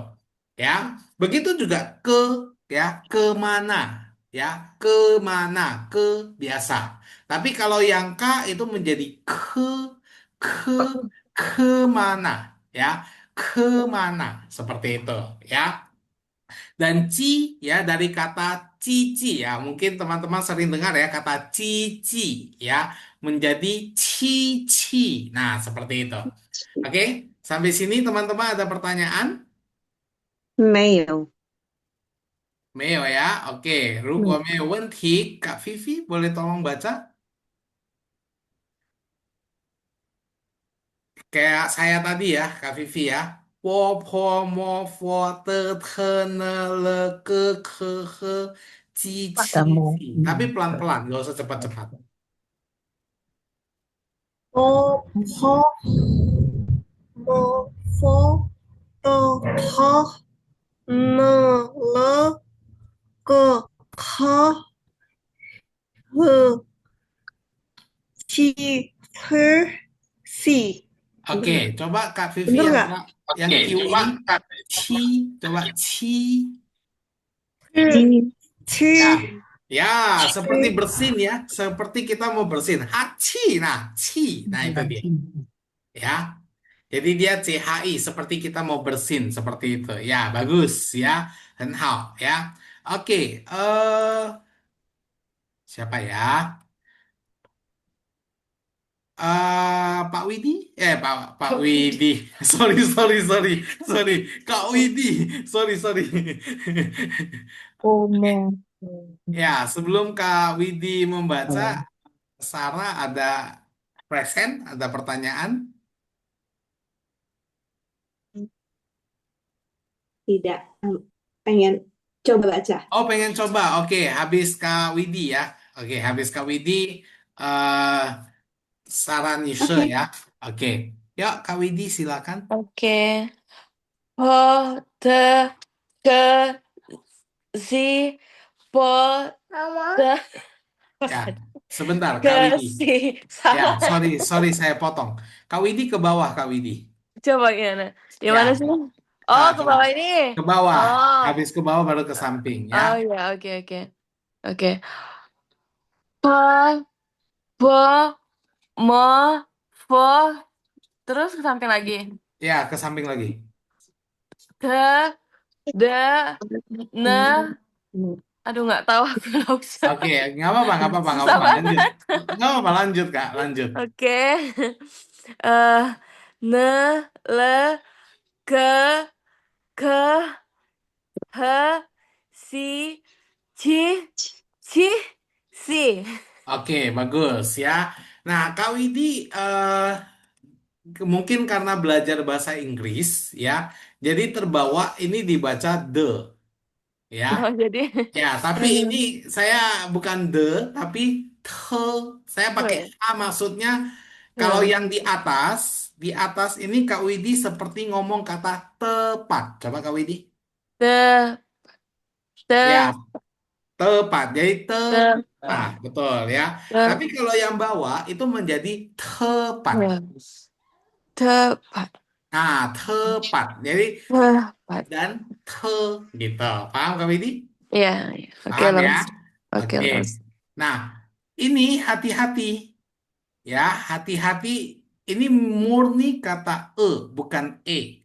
Ya. Begitu juga ke, ya, kemana, ya, kemana, ke biasa. Tapi kalau yang K itu menjadi ke, kemana, ya, kemana, seperti itu, ya. Dan ci, ya, dari kata cici, ya, mungkin teman-teman sering dengar ya kata cici, ya, menjadi cici. Nah, seperti itu. Oke, sampai sini teman-teman ada pertanyaan? 没有，没有ya, oke. 如果没有问题, Kak Vivi boleh tolong baca? Kayak saya tadi ya, Kak Vivi ya. Po, po, mo, fo, te, te, ne, le, ke, he, ci, ci, padamu. si. Tapi pelan-pelan, gak usah cepat-cepat. Po, po, 터, 너, 러, 거, 커, 흐, 치, 풀, 시. Oke, coba Kak Vivi Bener yang nggak? yang Q ini ci, coba ci. 치, Ya, 치, ya, seperti 치. bersin ya, seperti kita mau bersin. Haci, nah, ci, nah itu dia. Ya, jadi dia CHI seperti kita mau bersin seperti itu. Ya, bagus ya, 很好 ya. Oke, siapa ya? Pak Widi, Pak Pak Widi, sorry, Kak Widi, sorry. Omo. Ya, sebelum Kak Widi membaca, Sarah ada present, ada pertanyaan. Tidak. Pengen coba baca. Oh, pengen coba. Oke, habis Kak Widi ya. Oke, habis Kak Widi, eh Sarah Nise Oke. ya. Oke, yuk Kak Widi silakan. Oke. Po, te, ke, si, po, te, Ya, sebentar ke, Kak Widi. si. Ya, Salah. sorry saya potong. Kak Widi ke bawah Kak Widi. Coba gimana? Yang mana Ya, sih? Oh, ke coba bawah ini. ke bawah. Oh. Habis ke bawah baru ke samping ya. Oh ya, oke. Oke. Po, po, mo, fo, terus ke samping lagi. Ya, ke samping lagi. Te, de, ne. Aduh, nggak tahu aku nggak usah. Oke, nggak apa-apa. Susah banget. Lanjut. Nggak apa-apa, lanjut Kak, lanjut. Oke. Eh, ne, le, ke, he, si, ci, ci, si. Oke, bagus ya. Nah, Kak Widi, mungkin karena belajar bahasa Inggris ya, jadi terbawa ini dibaca the ya. Oh, jadi. Ya, tapi ini saya bukan the, tapi the. Saya Oh, pakai ya. a maksudnya kalau yang di atas ini Kak Widi seperti ngomong kata tepat. Coba Kak Widi. Te, Ya, te, tepat. Jadi te, tepat, betul ya. te, Tapi kalau yang bawah itu menjadi tepat. tepat, Nah, tepat. Jadi tepat. dan te gitu. Paham Kak Widi? Iya, oke, Paham ya? Los. Oke, Oke. Los. Nah, ini hati-hati ya, hati-hati. Ini murni kata bukan e.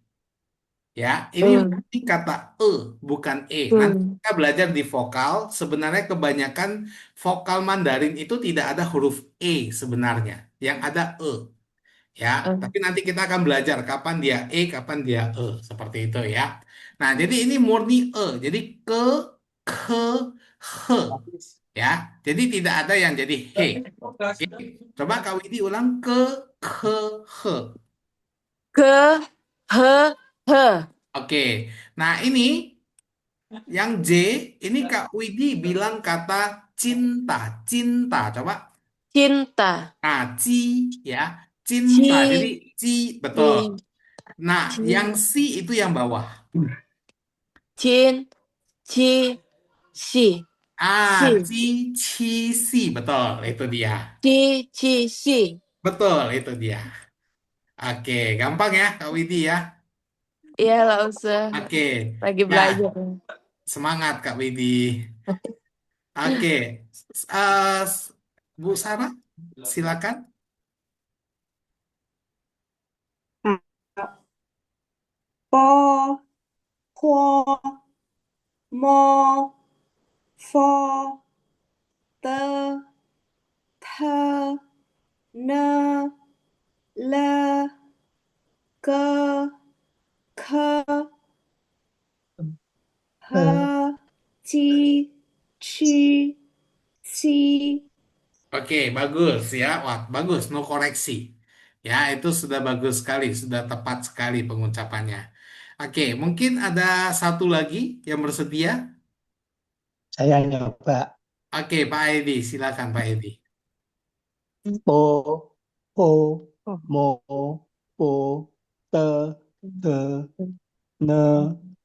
Ya, ini Hmm. murni kata bukan e. Nanti Hmm. kita belajar di vokal. Sebenarnya kebanyakan vokal Mandarin itu tidak ada huruf e sebenarnya, yang ada e. Ya, Hmm. tapi nanti kita akan belajar kapan dia kapan dia seperti itu ya. Nah, jadi ini murni jadi ke, he, ya. Jadi tidak ada yang jadi he. Oke. Coba Kak Widi ulang ke, he. Ke, he, he. Oke. Nah, ini yang J, ini Kak Widi bilang kata cinta, cinta. Coba. Cinta. Nah, ya, cinta. Jadi Ci, betul. ci, Nah, yang ci, si itu yang bawah. cin, ci, si. Si. Si, betul, itu dia. Ci, si. Betul, itu dia. Oke, gampang ya, Kak Widi ya. Iya, nggak usah. Oke, Lagi ya, belajar. semangat Kak Widi. Oke, Bu Sarah, silakan. Po, po, mo, fo, te, the, ne, le, ke, ke, he, ci, ci, si. Oke, bagus ya. Wah, bagus, no koreksi. Ya, itu sudah bagus sekali, sudah tepat sekali pengucapannya. Oke, mungkin ada satu lagi yang bersedia. Saya nyoba Oke, Pak Edi, silakan Pak Edi. po, po, mo, po, te, N,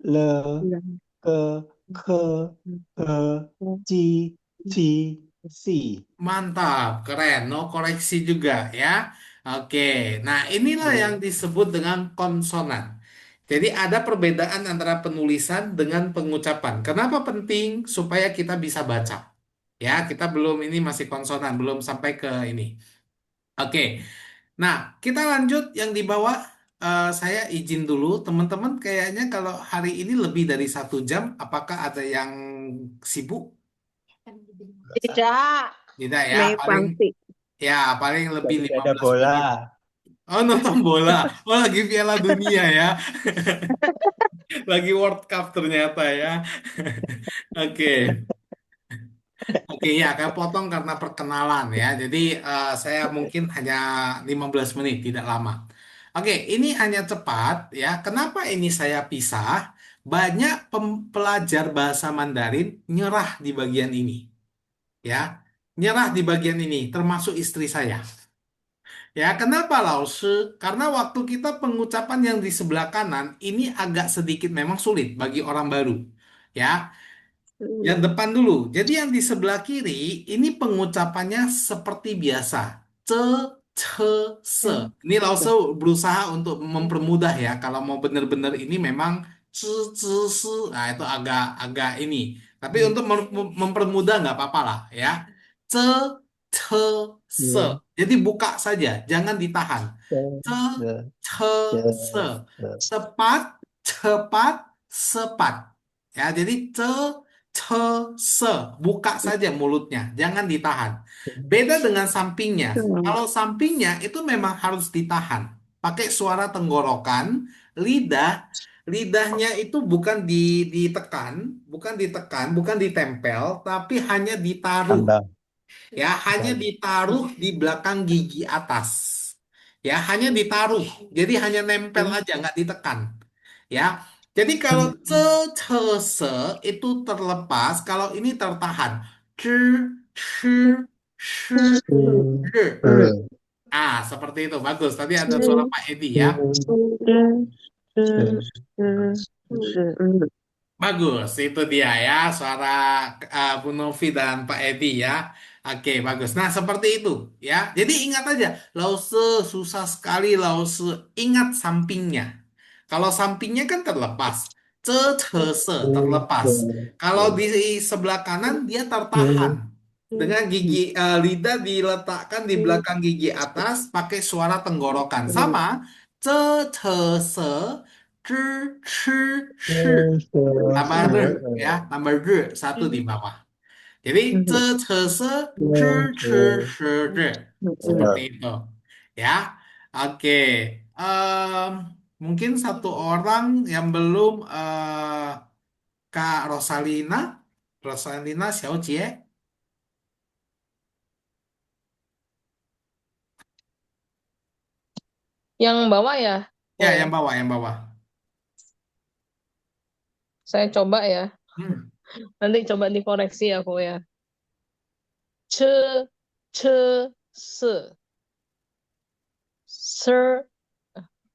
L, K, K, H, J, V, C. Mantap, keren. No koreksi juga ya. Oke, nah inilah yang disebut dengan konsonan. Jadi ada perbedaan antara penulisan dengan pengucapan. Kenapa penting? Supaya kita bisa baca. Ya, kita belum ini masih konsonan, belum sampai ke ini. Oke, nah kita lanjut yang di bawah. Saya izin dulu, teman-teman. Kayaknya kalau hari ini lebih dari 1 jam, apakah ada yang sibuk? Tidak. Tidak ya, May paling Pangsi. ya paling lebih Tadi ada 15 bola. menit. Oh, nonton bola. Oh, lagi Piala Dunia ya. Lagi World Cup ternyata ya. Oke. Oke ya, saya potong karena perkenalan ya. Jadi saya mungkin hanya 15 menit, tidak lama. Oke, ini hanya cepat ya. Kenapa ini saya pisah? Banyak pelajar bahasa Mandarin nyerah di bagian ini ya. Nyerah di bagian ini, termasuk istri saya. Ya, kenapa Laosu? Karena waktu kita pengucapan yang di sebelah kanan ini agak sedikit memang sulit bagi orang baru. Ya, yang depan dulu. Jadi yang di sebelah kiri ini pengucapannya seperti biasa. Ce, ce, se. Ini Laosu berusaha untuk mempermudah ya. Kalau mau benar-benar ini memang ce, ce, se. Nah, itu agak ini. Tapi untuk mempermudah nggak apa-apa lah ya. Ce, ce, se. Jadi buka saja, jangan ditahan. Ce, ce, se. Cepat, cepat, sepat. Ya, jadi ce, ce, se. Buka saja mulutnya, jangan ditahan. Beda dengan sampingnya. Kalau sampingnya itu memang harus ditahan. Pakai suara tenggorokan, lidah, lidahnya itu bukan ditekan, bukan ditempel, tapi hanya ditaruh. Anda. Ya, hanya ditaruh di belakang gigi atas. Ya, hanya ditaruh. Jadi hanya nempel aja, nggak ditekan. Ya, jadi kalau ce, ce, se itu terlepas, kalau ini tertahan. C, ch, sh, r. Ah, seperti itu. Bagus. Tadi ada suara Pak Edi ya. Bagus, itu dia ya suara Bu Novi dan Pak Edi ya. Oke, bagus. Nah, seperti itu ya. Jadi ingat aja, lause susah sekali lause. Ingat sampingnya. Kalau sampingnya kan terlepas. Ce, ce, se, terlepas. Kalau di sebelah kanan dia tertahan. Dengan gigi lidah diletakkan di belakang gigi atas pakai suara tenggorokan. Sama, ce, ce, se, zhi, chi, shi. Tambah r ya, tambah r satu di bawah. Jadi ce, ce, se, zhi, chi, shi, r. Seperti itu. Ya. Oke. Em, mungkin satu orang yang belum Kak Rosalina. Rosalina Xiaojie. Yang bawah ya? Ya, Oh ya, yang bawah, yang bawah. saya coba ya. Hmm. Nanti coba dikoreksi aku ya. Ce, ce, se. Ser,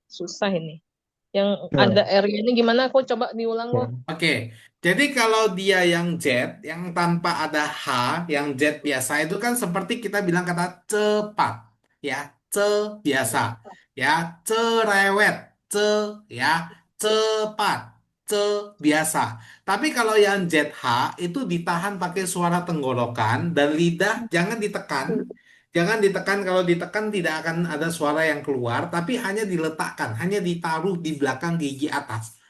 susah ini. Yang ada R-nya ini gimana? Aku coba diulang kok. Oke, jadi kalau dia yang Z, yang tanpa ada H, yang Z biasa itu kan seperti kita bilang kata cepat, ya, biasa, ya, cerewet, ce, ya, cepat, ce, biasa. Tapi kalau yang ZH itu ditahan pakai suara tenggorokan dan lidah jangan ditekan. Jangan ditekan, kalau ditekan tidak akan ada suara yang keluar, tapi hanya diletakkan, hanya ditaruh di belakang gigi atas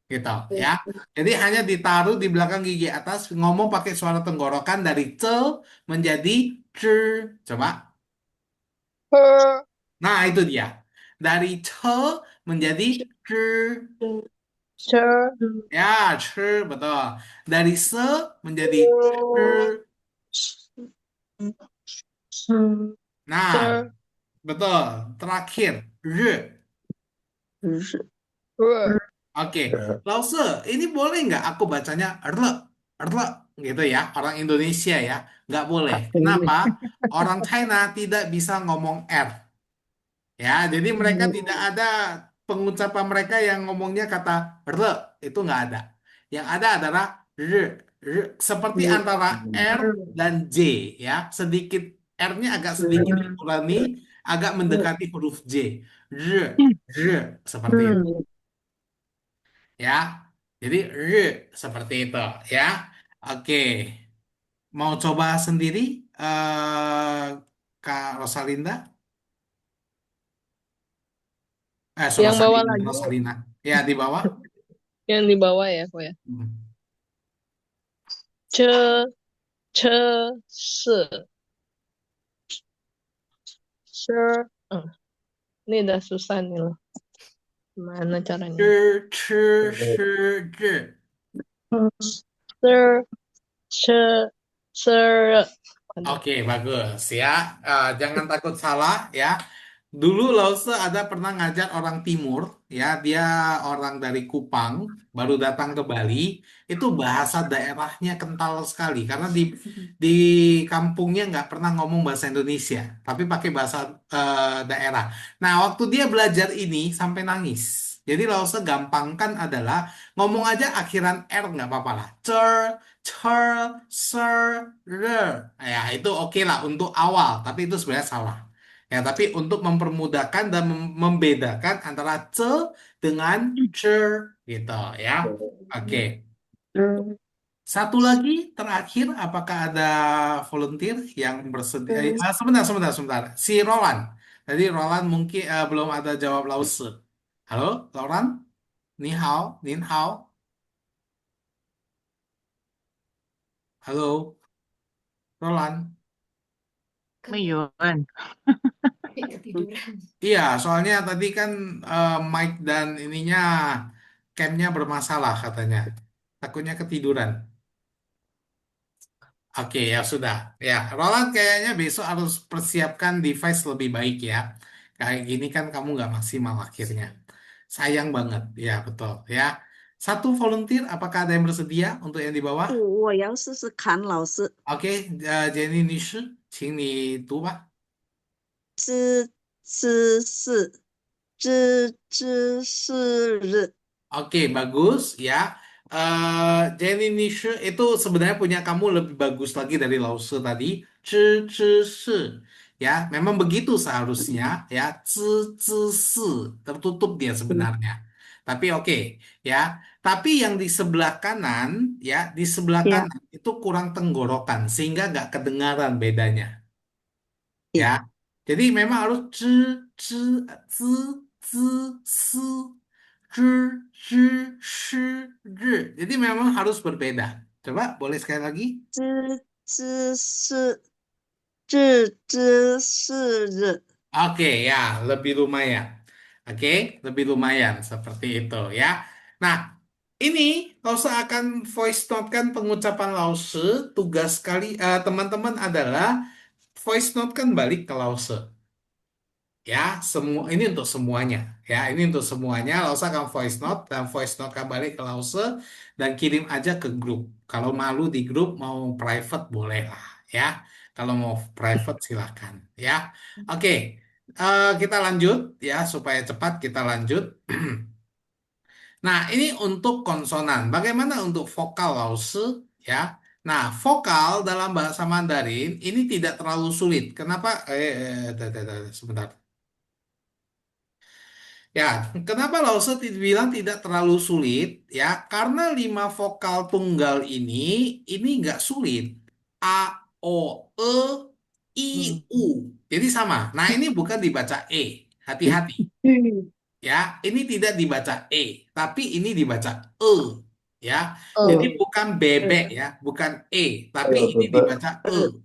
gitu ya. Jadi hanya ditaruh di belakang gigi atas, ngomong pakai suara tenggorokan dari ce menjadi c. Coba. Per, Nah, itu dia. Dari ce menjadi c. cer, Ya, c betul. Dari se menjadi c. Nah, cer, betul. Terakhir, r. r. Oke, Lause, ini boleh nggak aku bacanya r gitu ya, orang Indonesia ya, nggak boleh. Kenapa? Orang China tidak bisa ngomong R. Ya, jadi mereka tidak ada pengucapan mereka yang ngomongnya kata re, itu nggak ada. Yang ada adalah seperti antara R dan J, ya. Sedikit R-nya agak sedikit dikurangi, agak mendekati huruf J. R, R, seperti itu, ya. Jadi R seperti itu, ya. Oke, mau coba sendiri, Kak Rosalinda? Yang bawah Rosalina, lagi, Rosalina. Ya, di bawah. yang di bawah ya, kok ya. Hmm. Ce, ce, se, se. Ini udah susah nih loh. Gimana caranya? 吃吃吃治 Se, se, se. Aduh. Oke, bagus ya. Jangan takut salah ya. Dulu Lause ada pernah ngajar orang timur, ya. Dia orang dari Kupang, baru datang ke Bali. Itu bahasa daerahnya kental sekali karena di kampungnya nggak pernah ngomong bahasa Indonesia, tapi pakai bahasa daerah. Nah, waktu dia belajar ini sampai nangis. Jadi Lause gampangkan adalah ngomong aja akhiran R nggak apa-apa lah. Cer, cer, ser, re. Ya, itu oke lah untuk awal, tapi itu sebenarnya salah. Ya, tapi untuk mempermudahkan dan membedakan antara ce dengan cer gitu ya. Oke. Satu lagi terakhir, apakah ada volunteer yang bersedia? Sebentar, sebentar, sebentar. Si Roland. Tadi Roland mungkin belum ada jawab Lause. Halo, Roland? Ni hao, nin hao. Halo, Roland. 没有人。 Iya, soalnya tadi kan mic dan ininya camnya bermasalah katanya. Takutnya ketiduran. Oke, ya sudah. Ya, Roland kayaknya besok harus persiapkan device lebih baik ya. Kayak gini kan kamu nggak maksimal akhirnya. Sayang banget. Ya, betul. Ya. Satu volunteer, apakah ada yang bersedia untuk yang di bawah? 我要试试看，老师。Oke, Jenny 女士，请你读吧。知知是，知知是日。 Oke, bagus ya. Jenny Nisha itu sebenarnya punya kamu lebih bagus lagi dari Lause tadi. Zhi, zhi, shi. Ya, memang begitu seharusnya. Ya, zhi, zhi, si. Tertutup dia sebenarnya. Tapi oke, ya. Tapi yang di sebelah kanan, ya, di sebelah Ya, kanan itu kurang tenggorokan sehingga nggak kedengaran bedanya. Ya, jadi memang harus zhi, zhi, zi, zi, si. Zhi, shi, zhi. Jadi memang harus berbeda. Coba boleh sekali lagi? 知知是，知知是日。 Oke ya, lebih lumayan. Oke, lebih lumayan seperti itu ya. Nah, ini Lause akan voice note kan pengucapan Lause. Tugas kali teman-teman adalah voice note kan balik ke Lause. Ya, semua ini untuk semuanya. Ya, ini untuk semuanya. Lause akan voice note dan voice note akan balik ke Lause dan kirim aja ke grup. Kalau malu di grup mau private boleh lah, ya. Kalau mau private silakan, ya. Oke, kita lanjut ya supaya cepat kita lanjut. Nah, ini untuk konsonan. Bagaimana untuk vokal Lause, ya? Nah, vokal dalam bahasa Mandarin ini tidak terlalu sulit. Kenapa? Sebentar. Ya, kenapa Lause bilang tidak terlalu sulit? Ya, karena 5 vokal tunggal ini nggak sulit. A, O, E, I, U. Jadi sama. Nah, ini bukan dibaca E. Hati-hati. Ya, ini tidak dibaca E, tapi ini dibaca E. Ya, jadi bukan bebek ya, bukan E, tapi ini dibaca E.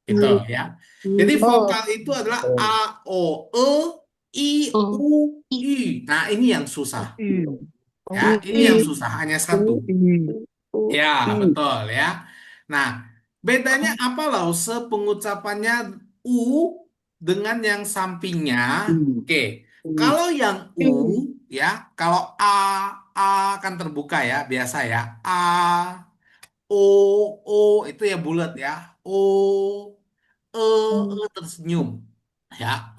Gitu ya. Jadi vokal itu adalah A, O, E, I, U, I. Nah, ini yang susah. Ya, ini yang susah, hanya satu. Ya, betul ya. Nah, bedanya apa Lause pengucapannya U dengan yang sampingnya? Oke, kalau yang U ya, kalau A kan terbuka ya, biasa ya. A, O, O itu ya bulat ya. O, E tersenyum. Ya,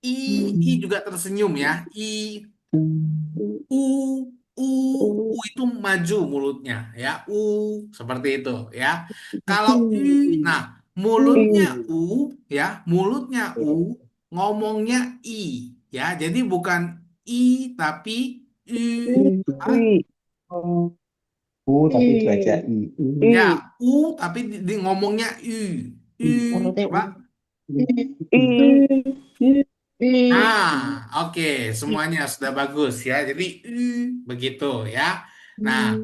I juga tersenyum ya. U, U itu maju mulutnya ya. Seperti itu ya. Kalau nah mulutnya ya, mulutnya ngomongnya I ya. Jadi bukan I tapi U. Hah? tapi baca I. Ya, tapi ngomongnya coba. Oke, semuanya sudah bagus ya. Jadi begitu ya. Nah,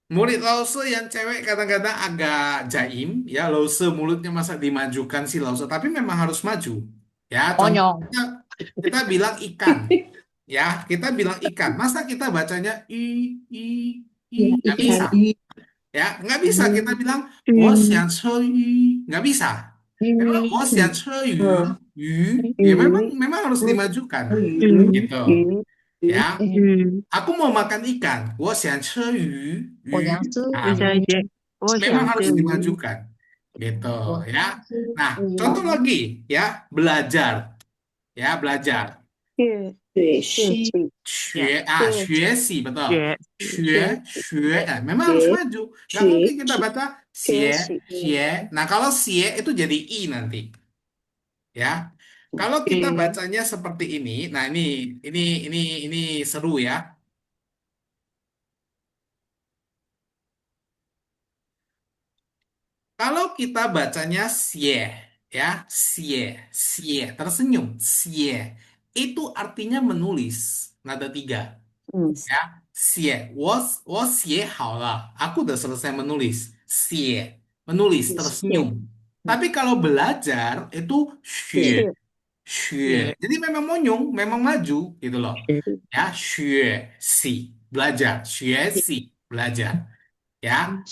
murid Lause yang cewek kadang-kadang agak jaim ya. Lause mulutnya masa dimajukan sih Lause, tapi memang harus maju. Ya, contoh Monyong. kita bilang ikan. Ya, kita bilang ikan. Masa kita bacanya i nggak bisa. Ya, nggak bisa kita bilang 我想吃鱼, nggak bisa. Memang 我想吃鱼, ya memang harus dimajukan, gitu. Ya, aku mau makan ikan, 我想吃鱼, 我想吃 Nah, 鱼， memang harus dimajukan, gitu. Ya, nah contoh lagi ya, belajar, ya belajar. 学习 betul. 学 memang harus maju. Nggak mungkin kita baca 学. Nah, kalau 学 itu jadi I nanti. Ya. Kalau kita bacanya seperti ini, nah ini seru ya. Kalau kita bacanya 写 ya, 写 tersenyum, 写 itu artinya menulis, nada 3. Ya, 写我写好了. Aku udah selesai menulis. 写 menulis tersenyum. Tapi kalau belajar itu 学. Jadi memang monyong, memang maju gitu loh. Ya, 学习 belajar, 学习 belajar. Ya,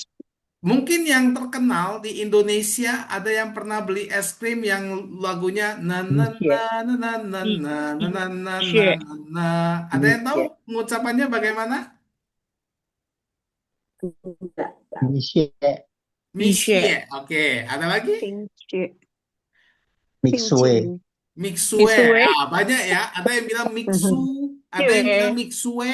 mungkin yang terkenal di Indonesia ada yang pernah beli es krim yang lagunya na na na na na na na na na na na na. Ada yang tahu pengucapannya bagaimana? Misye, Misye. Oke, ada lagi? Mixue, Mixue. Banyak ya. Ada yang bilang mixu, ada yang bilang mixue,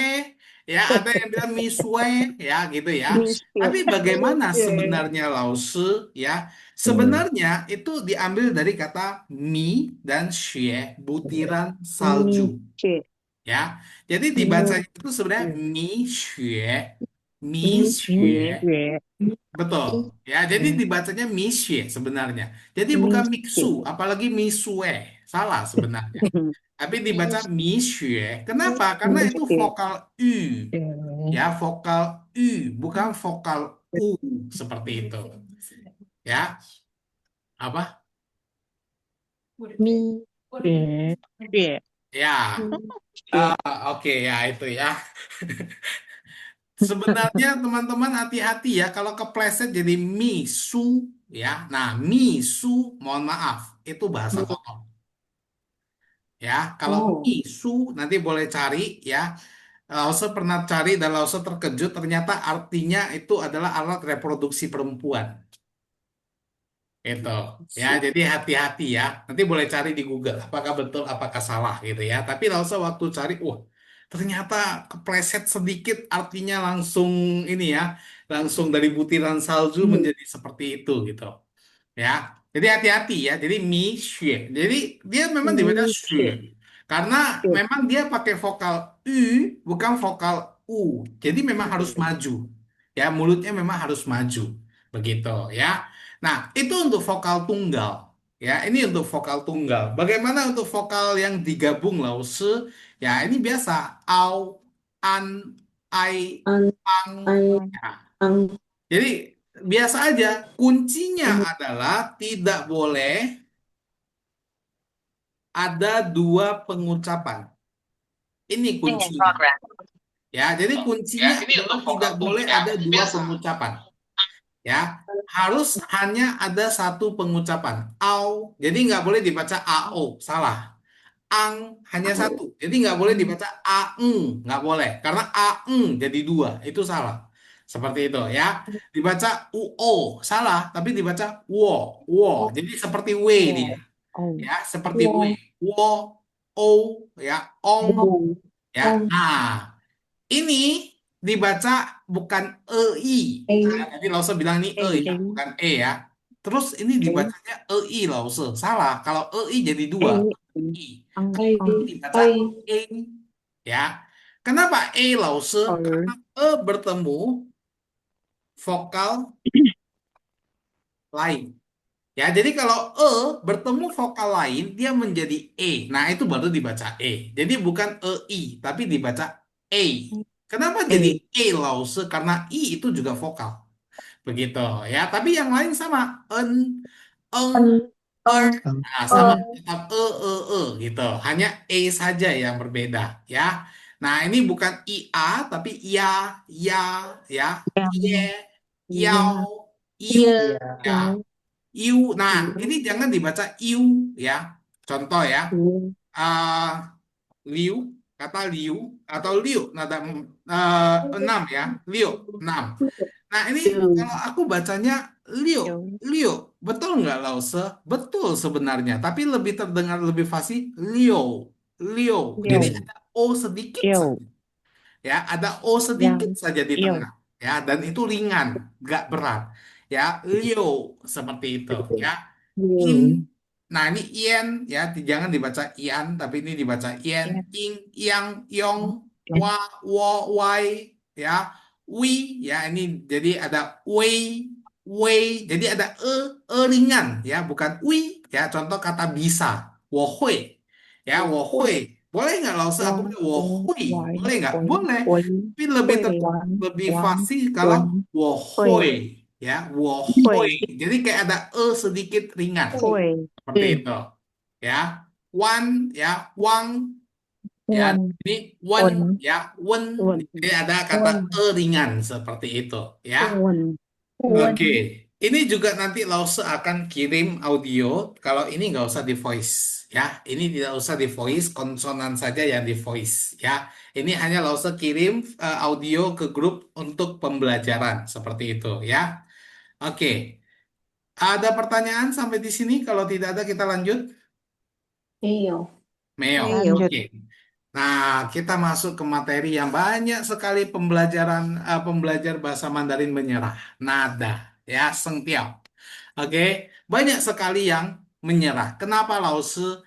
ya, ada yang bilang misue, ya, gitu ya. Tapi bagaimana sebenarnya lause, ya? Sebenarnya itu diambil dari kata mi dan xue, butiran salju, ya. Jadi dibacanya itu sebenarnya mi xue. Betul. Ya, jadi dibacanya misye sebenarnya. Jadi bukan miksu, apalagi misue. Salah sebenarnya. Tapi dibaca misye. Kenapa? Karena itu vokal U. Ya, vokal U, bukan vokal U seperti itu. Ya, apa? Ya. Oke, ya itu ya. Sebenarnya teman-teman hati-hati ya kalau kepleset jadi misu ya. Nah, misu mohon maaf itu bahasa kotor. Ya, kalau misu nanti boleh cari ya. Lause pernah cari dan Lause terkejut ternyata artinya itu adalah alat reproduksi perempuan. Itu ya, jadi hati-hati ya. Nanti boleh cari di Google apakah betul apakah salah gitu ya. Tapi Lause waktu cari, wah ternyata kepleset sedikit artinya langsung ini ya, langsung dari butiran salju menjadi seperti itu gitu. Ya. Jadi hati-hati ya. Jadi mi xue. Jadi dia memang dibaca xue. Karena memang dia pakai vokal u bukan vokal u. Jadi memang harus maju. Ya, mulutnya memang harus maju. Begitu ya. Nah, itu untuk vokal tunggal. Ya, ini untuk vokal tunggal. Bagaimana untuk vokal yang digabung lause? Ya, ini biasa. Au, an, ai, ang. Ya. Jadi biasa aja. Kuncinya adalah tidak boleh ada dua pengucapan. Ini kuncinya. Ya, jadi kuncinya adalah tidak boleh ada dua pengucapan. Ya, harus hanya ada satu pengucapan. Au. Jadi nggak boleh dibaca ao. Salah. Ang hanya satu. Jadi nggak boleh dibaca aeng. Nggak boleh. Karena aeng jadi dua. Itu salah. Seperti itu ya. Dibaca uo. Salah. Tapi dibaca wo. Wo. Jadi seperti w dia. Ya, seperti w. Wo. O, ya, ong, ya. Ong. Nah, ini dibaca bukan EI. Nah, jadi Lause bilang ini E ya, bukan E ya. Terus ini dibacanya EI Lause. Salah. Kalau EI jadi dua. I. Ai. Ini dibaca Ai. E. Ya. Kenapa E Lause? Karena E bertemu vokal lain. Ya, jadi kalau E bertemu vokal lain, dia menjadi E. Nah, itu baru dibaca E. Jadi bukan EI, tapi dibaca E. Kenapa jadi E Lause? Karena I itu juga vokal. Begitu ya. Tapi yang lain sama. Eng, er. Nah, sama tetap gitu. Hanya E saja yang berbeda ya. Nah, ini bukan IA tapi ya, ya, ye, yao, iu Iya. ya. Iu. Nah, ini jangan dibaca iu ya. Contoh ya. ah liu, kata liu atau liu nada enam ya. Liu, enam. Nah, ini kalau aku bacanya Leo, Leo, betul nggak Lause? Betul sebenarnya, tapi lebih terdengar lebih fasih Leo, Leo. Jadi ada O sedikit saja, ya, ada O sedikit saja di tengah, ya, dan itu ringan, nggak berat, ya, Leo seperti itu, ya. In, nah ini Ian, ya, jangan dibaca Ian, tapi ini dibaca Ian, Ing, Yang, Yong, Wa, Wo, Wai, ya. Wi, ya, ini jadi ada wei, wei, jadi ada ringan ya, bukan wi, ya. Contoh kata bisa, wohui, ya, wohui. Boleh nggak Lause aku bilang wohui? Boleh nggak? Boleh. Tapi lebih fasih kalau wohui, ya, wohui. Jadi kayak ada sedikit ringan seperti itu, ya. Wan, ya, wang. Ya, ini wen ya, wen. Jadi ada kata ringan seperti itu ya. Oke, ini juga nanti Lause akan kirim audio. Kalau ini nggak usah di voice ya. Ini tidak usah di voice, konsonan saja yang di voice ya. Ini hanya Lause kirim audio ke grup untuk pembelajaran seperti itu ya. Oke, ada pertanyaan sampai di sini? Kalau tidak ada kita lanjut. Iyo. Meo, oke. Nah, kita masuk ke materi yang banyak sekali pembelajar bahasa Mandarin menyerah. Nada, ya, sengtiao. Oke, banyak sekali yang menyerah. Kenapa Lause?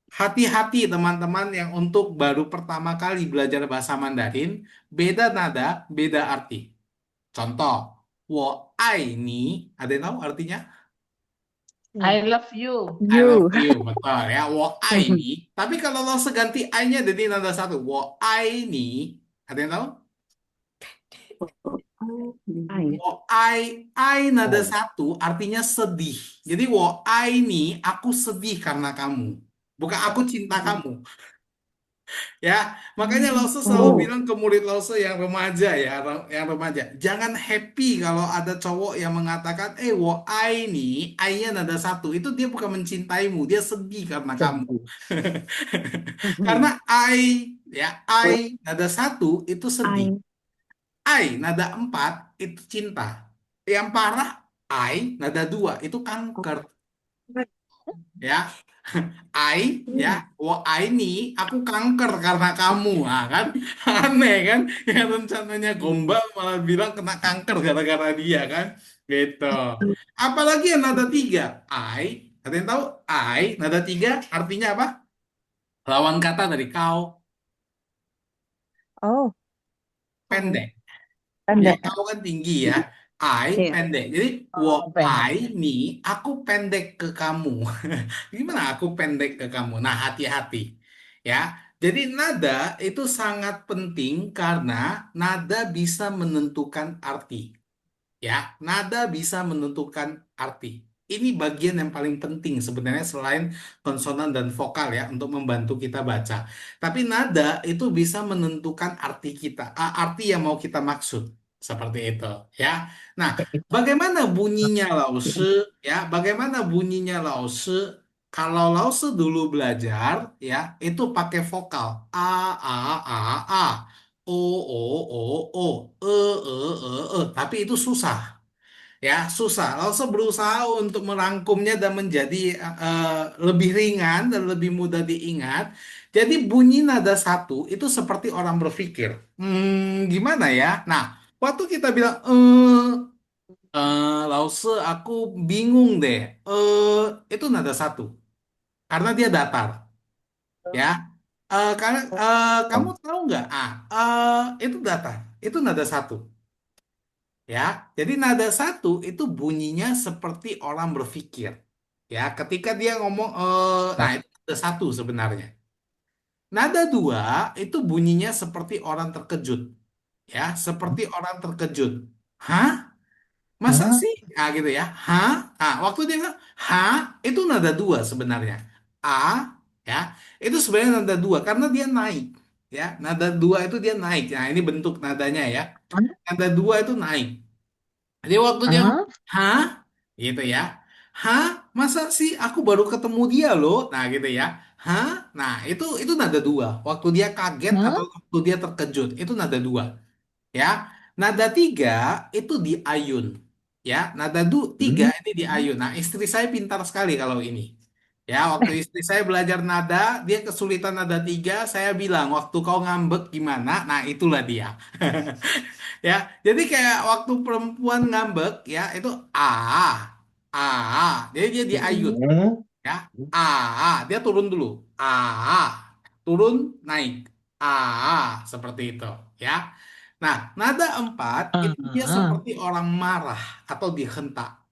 Hati-hati teman-teman yang untuk baru pertama kali belajar bahasa Mandarin, beda nada, beda arti. Contoh, wo ai ni, ada yang tahu artinya? I love you. I love you, betul ya. Wo ai ni. Tapi kalau lo seganti I-nya jadi nada satu. Wo ai ni. Ada yang tahu? Wo ai nada satu artinya sedih. Jadi wo ai ni aku sedih karena kamu. Bukan aku cinta kamu. Ya, makanya Lause selalu bilang ke murid Lause yang remaja ya, yang remaja, jangan happy kalau ada cowok yang mengatakan, wo ai nih, ai-nya nada satu, itu dia bukan mencintaimu, dia sedih karena kamu. Karena ai, ya, ai nada satu itu sedih, ai nada empat itu cinta, yang parah ai nada dua itu kanker, ya. I ya, I nih aku kanker karena kamu, ah kan aneh kan, yang rencananya gombal malah bilang kena kanker gara-gara dia kan, gitu. Apalagi yang nada tiga, I, ada yang tahu? I nada tiga artinya apa? Lawan kata dari kau, pendek. Ya, kau kan tinggi ya. I pendek. Jadi, I nih, aku pendek ke kamu. Gimana aku pendek ke kamu? Nah, hati-hati. Ya. Jadi, nada itu sangat penting karena nada bisa menentukan arti. Ya, nada bisa menentukan arti. Ini bagian yang paling penting sebenarnya selain konsonan dan vokal ya untuk membantu kita baca. Tapi nada itu bisa menentukan arti kita, arti yang mau kita maksud. Seperti itu ya. Nah, bagaimana bunyinya Lause ya? Bagaimana bunyinya Lause? Kalau Lause dulu belajar ya, itu pakai vokal a, o, o, o, o, e, tapi itu susah. Ya, susah. Laosu berusaha untuk merangkumnya dan menjadi lebih ringan dan lebih mudah diingat. Jadi bunyi nada satu itu seperti orang berpikir. Gimana ya? Nah, waktu kita bilang Lause, aku bingung deh. Itu nada satu karena dia datar, ya. Karena kamu tahu nggak? Itu datar. Itu nada satu. Ya, jadi nada satu itu bunyinya seperti orang berpikir. Ya, ketika dia ngomong, nah itu nada satu sebenarnya. Nada dua itu bunyinya seperti orang terkejut. Ya, seperti orang terkejut. Hah? Masa Hah? sih? Gitu ya. Hah? Waktu dia bilang, hah? Itu nada dua sebenarnya. A, ya, itu sebenarnya nada dua karena dia naik. Ya, nada dua itu dia naik. Nah, ini bentuk nadanya ya. Nada dua itu naik. Jadi waktu dia ngomong, Hah? hah? Gitu ya. Hah? Masa sih aku baru ketemu dia loh? Nah, gitu ya. Hah? Nah, itu nada dua. Waktu dia kaget atau Hah? waktu dia terkejut, itu nada dua. Ya, nada tiga itu di ayun. Ya, nada tiga ini di ayun. Nah, istri saya pintar sekali kalau ini. Ya, waktu istri saya belajar nada, dia kesulitan nada tiga, saya bilang, waktu kau ngambek gimana? Nah, itulah dia. Ya, jadi kayak waktu perempuan ngambek, ya, itu jadi dia di ayun. Hmm? Ya, dia turun dulu. Turun, naik. Seperti itu. Ya. Nah, nada empat itu dia Ah. seperti orang marah atau dihentak.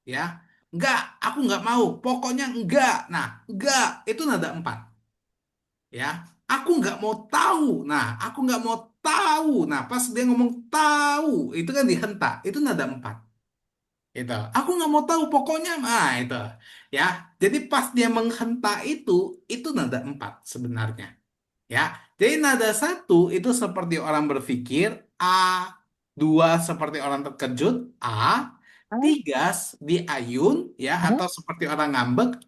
Ya. Enggak, aku enggak mau. Pokoknya enggak. Nah, enggak itu nada empat. Ya. Aku enggak mau tahu. Nah, aku enggak mau tahu. Nah, pas dia ngomong tahu, itu kan dihentak. Itu nada empat. Itu. Aku nggak mau tahu pokoknya. Itu. Ya. Jadi pas dia menghentak itu nada empat sebenarnya. Ya, jadi nada satu itu seperti orang berpikir, A, dua seperti orang terkejut, tiga di ayun, ya, atau seperti orang ngambek,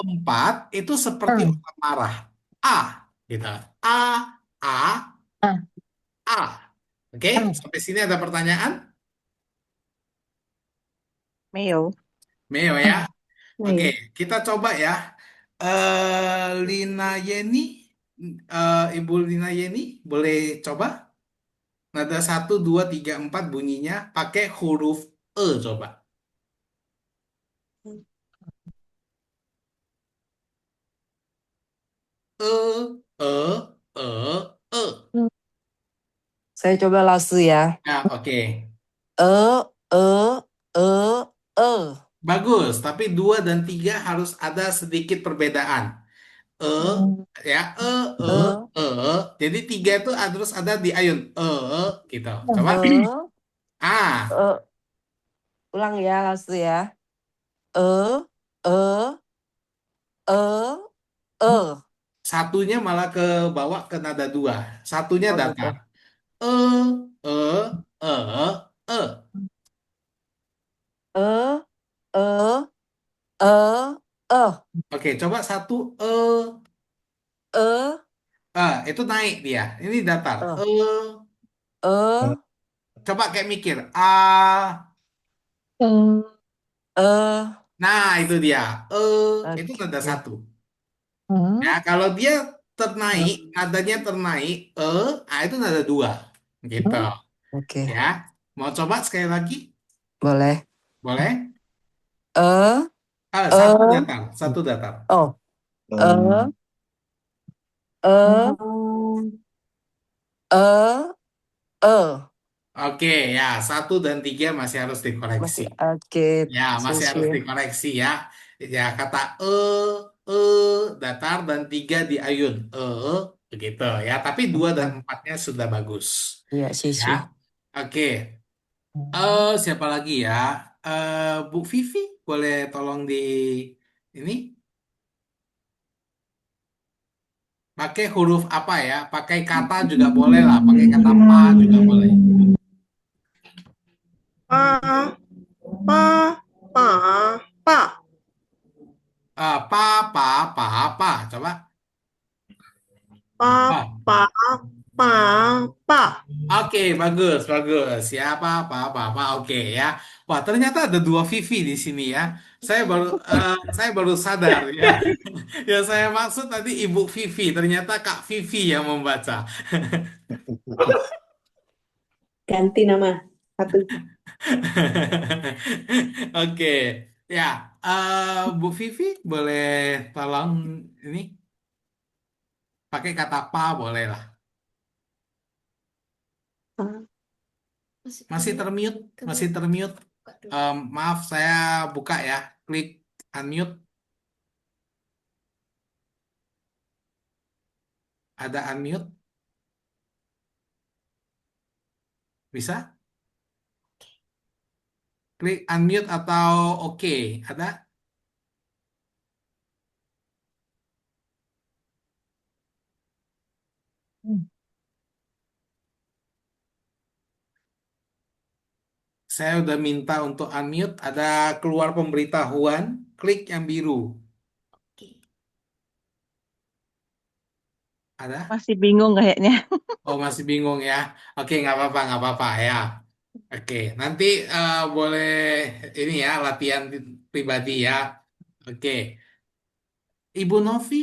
empat itu seperti orang marah, A, gitu, A, A, A. Oke, sampai sini ada pertanyaan? Meo. Meo ya. Oke, Ayo. kita coba ya. Lina Yeni, Ibu Lina Yeni, boleh coba? Nada satu, dua, tiga, empat bunyinya pakai huruf E coba. E, E, E, E. Saya coba lasu ya. Ya, oke. E, e, e, e. Bagus, tapi dua dan tiga harus ada sedikit perbedaan. E, ya, E, E, E. Jadi tiga itu harus ada di ayun. Gitu. Coba. e, Ah, e. Ulang ya lasu ya. E, e, e, e. satunya malah ke bawah ke nada dua. Satunya Oh gitu. datar. E, E, E, E. E, e, e, e. Oke, coba satu E. E, Itu naik dia. Ini datar. e, E. e, Coba kayak mikir. e. Nah, itu dia. Itu nada Oke. satu. Ya, kalau dia ternaik, nadanya ternaik, itu nada dua. Gitu. Oke. Ya. Mau coba sekali lagi? Boleh. Boleh? E, Satu e. datar. Satu datar. Oh. E, Hmm. e, e, e. Oke, ya. Satu dan tiga masih harus dikoreksi. Masih oke. Ya, masih harus Sisi. dikoreksi ya. Ya, kata datar dan tiga di ayun. Begitu ya. Tapi dua dan empatnya sudah bagus. Iya, Ya, sisi. oke. Siapa lagi ya? Bu Vivi, boleh tolong di ini pakai huruf apa ya? Pakai kata juga boleh lah. Pakai kata pa juga boleh. Pa, pa, pa, pa, Pa, pa, pa, pa. Coba. pa, Pa. pa, Pa, pa. Oke, bagus, bagus. Ya, apa. Oke ya. Wah, ternyata ada dua Vivi di sini ya. Saya baru sadar ya. Yang saya maksud tadi Ibu Vivi, ternyata Kak Vivi yang membaca. Ganti nama. Satu. Oke, ya. Bu Vivi, boleh tolong ini pakai kata pa boleh lah. Pa. Masih termute, masih termute. Maaf, saya buka ya. Klik unmute. Ada unmute? Bisa? Klik unmute atau oke? Ada? Saya udah minta untuk unmute. Ada keluar pemberitahuan. Klik yang biru. Ada? Masih bingung kayaknya. Oh, masih bingung ya. Oke, nggak apa-apa ya. Oke, nanti boleh ini ya latihan pribadi ya. Oke, Ibu Novi,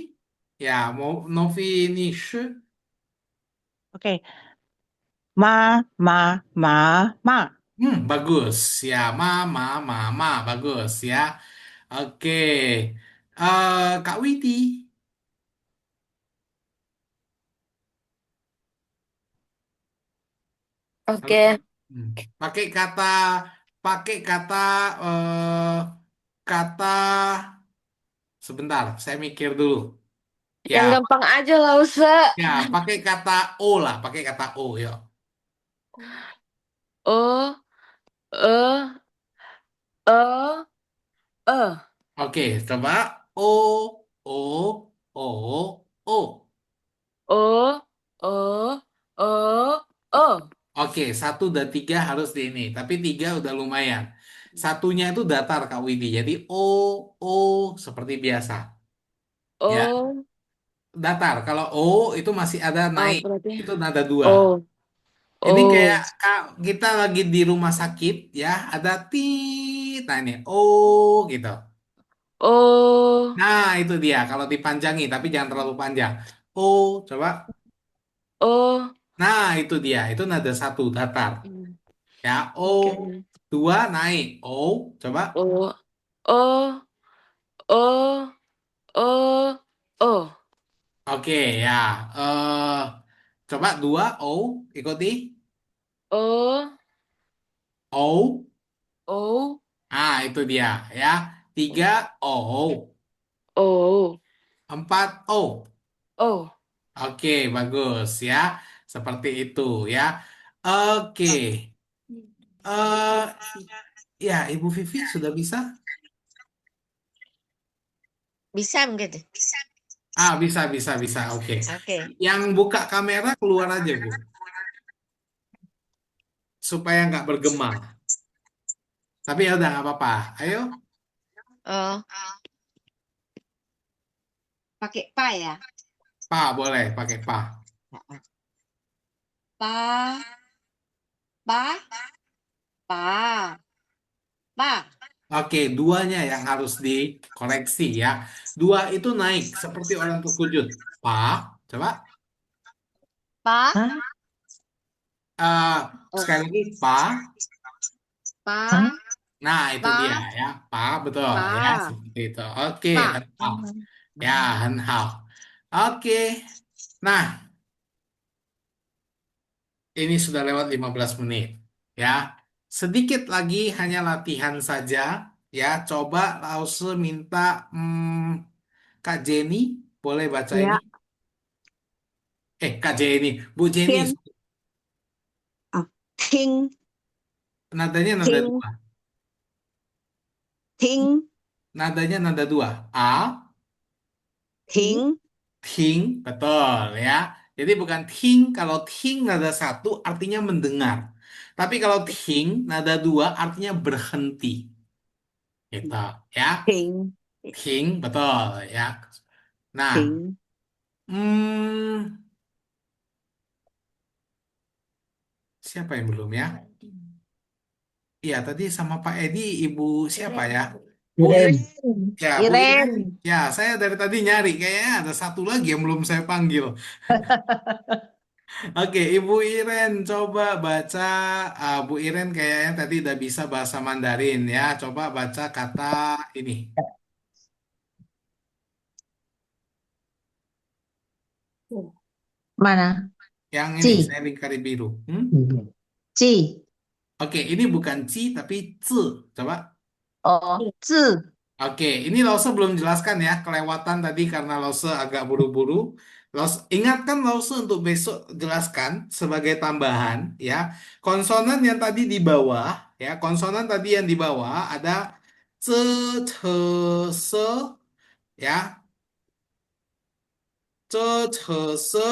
ya mau Novi ini Oke. Ma, ma, ma, ma. bagus ya, bagus ya. Oke, Kak Widi, halo. Oke. Hmm. Pakai kata, pakai kata, eh, kata. Sebentar, saya mikir dulu. Ya, Yang gampang aja lah, usah. ya, pakai kata O lah, pakai kata O, yuk. Oh, eh, eh, eh. Oke, coba O, O, O, O. Oh, oh, oh, oh. Oke, satu dan tiga harus di ini, tapi tiga udah lumayan. Satunya itu datar Kak Widi, jadi O, seperti biasa. Ya, Oh, datar. Kalau O itu masih ada oh, naik, berarti. itu nada dua. Oh, Ini oh, kayak kita lagi di rumah sakit, ya, ada tit, nah ini O gitu. oh, Nah, itu dia. Kalau dipanjangi, tapi jangan terlalu panjang. Oh, coba. oh. Nah, itu dia. Itu nada satu datar. Hmm, Ya, oh. oke. Dua naik. Oh, coba. Oh, oh, oh, oh, oh, Oke, ya. Coba dua. Oh, ikuti. oh, Oh. oh, Ah, itu dia. Ya. Tiga. Oh. oh, Empat. Oh. oh. Oke, bagus ya. Seperti itu ya. Oke. eh ya, Ibu Vivi sudah bisa? Bisa mungkin. Ah, bisa. Oke. Oke. Yang buka kamera keluar aja, Bu. Supaya nggak bergema. Tapi ya udah nggak apa-apa. Ayo, Oh, pakai pa ya. Pa, boleh pakai Pa. Pa, pa, pa, pa. Oke, duanya yang harus dikoreksi ya. Dua itu naik seperti orang terkujud. Pa, coba. Pa, Hah? Eh, oh, sekali lagi, Pa. pa, Hah? Nah, itu pa, dia ya. Pa, betul ya. pa, Seperti itu. Oke, pa. henhao. Ya, henhao. Oke. Nah, ini sudah lewat 15 menit. Ya, sedikit lagi hanya latihan saja. Ya, coba Lause minta Kak Jenny, boleh baca ini? Ya, Kak Jenny, Bu Jenny, Thiên. À, Thiên, nadanya nada Thiên, dua. Thiên, Nadanya nada dua. A, Thiên. ting, betul ya. Jadi bukan ting, kalau ting nada satu artinya mendengar. Tapi kalau ting nada dua artinya berhenti. Gitu ya. Thiên, Ting, betul ya. Nah, Thiên. hmm, Siapa yang belum ya? Iya, tadi sama Pak Edi, Ibu siapa ya? Bu Iren. Iren. Iren. Ya, Bu Iren. Iren. Ya, saya dari tadi nyari. Kayaknya ada satu lagi yang belum saya panggil. Oke, Ibu Iren, coba baca. Bu Iren kayaknya tadi udah bisa bahasa Mandarin ya. Coba baca kata ini. Mana? Yang ini, Ci. saya lingkari biru. Ci. Oke, ini bukan ci, tapi ci. Coba. Oh, ci. Oke, ini Lause belum jelaskan ya, kelewatan tadi karena Lause agak buru-buru. Ingatkan Lause untuk besok jelaskan sebagai tambahan ya. Konsonan yang tadi di bawah ya, konsonan tadi yang di bawah ada ce, ce, se ya, ce, ce, se,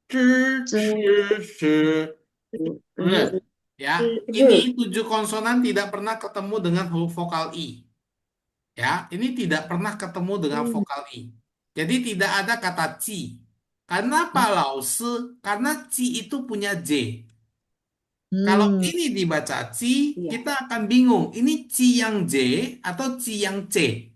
zhi, Ci. shi, shi, re. Ya, ini 7 konsonan tidak pernah ketemu dengan huruf vokal I. Ya, ini tidak pernah ketemu dengan vokal I. Jadi tidak ada kata ci. Kenapa Lause? Karena ci itu punya J. Kalau ini dibaca ci, kita akan bingung. Ini ci yang J atau ci yang C?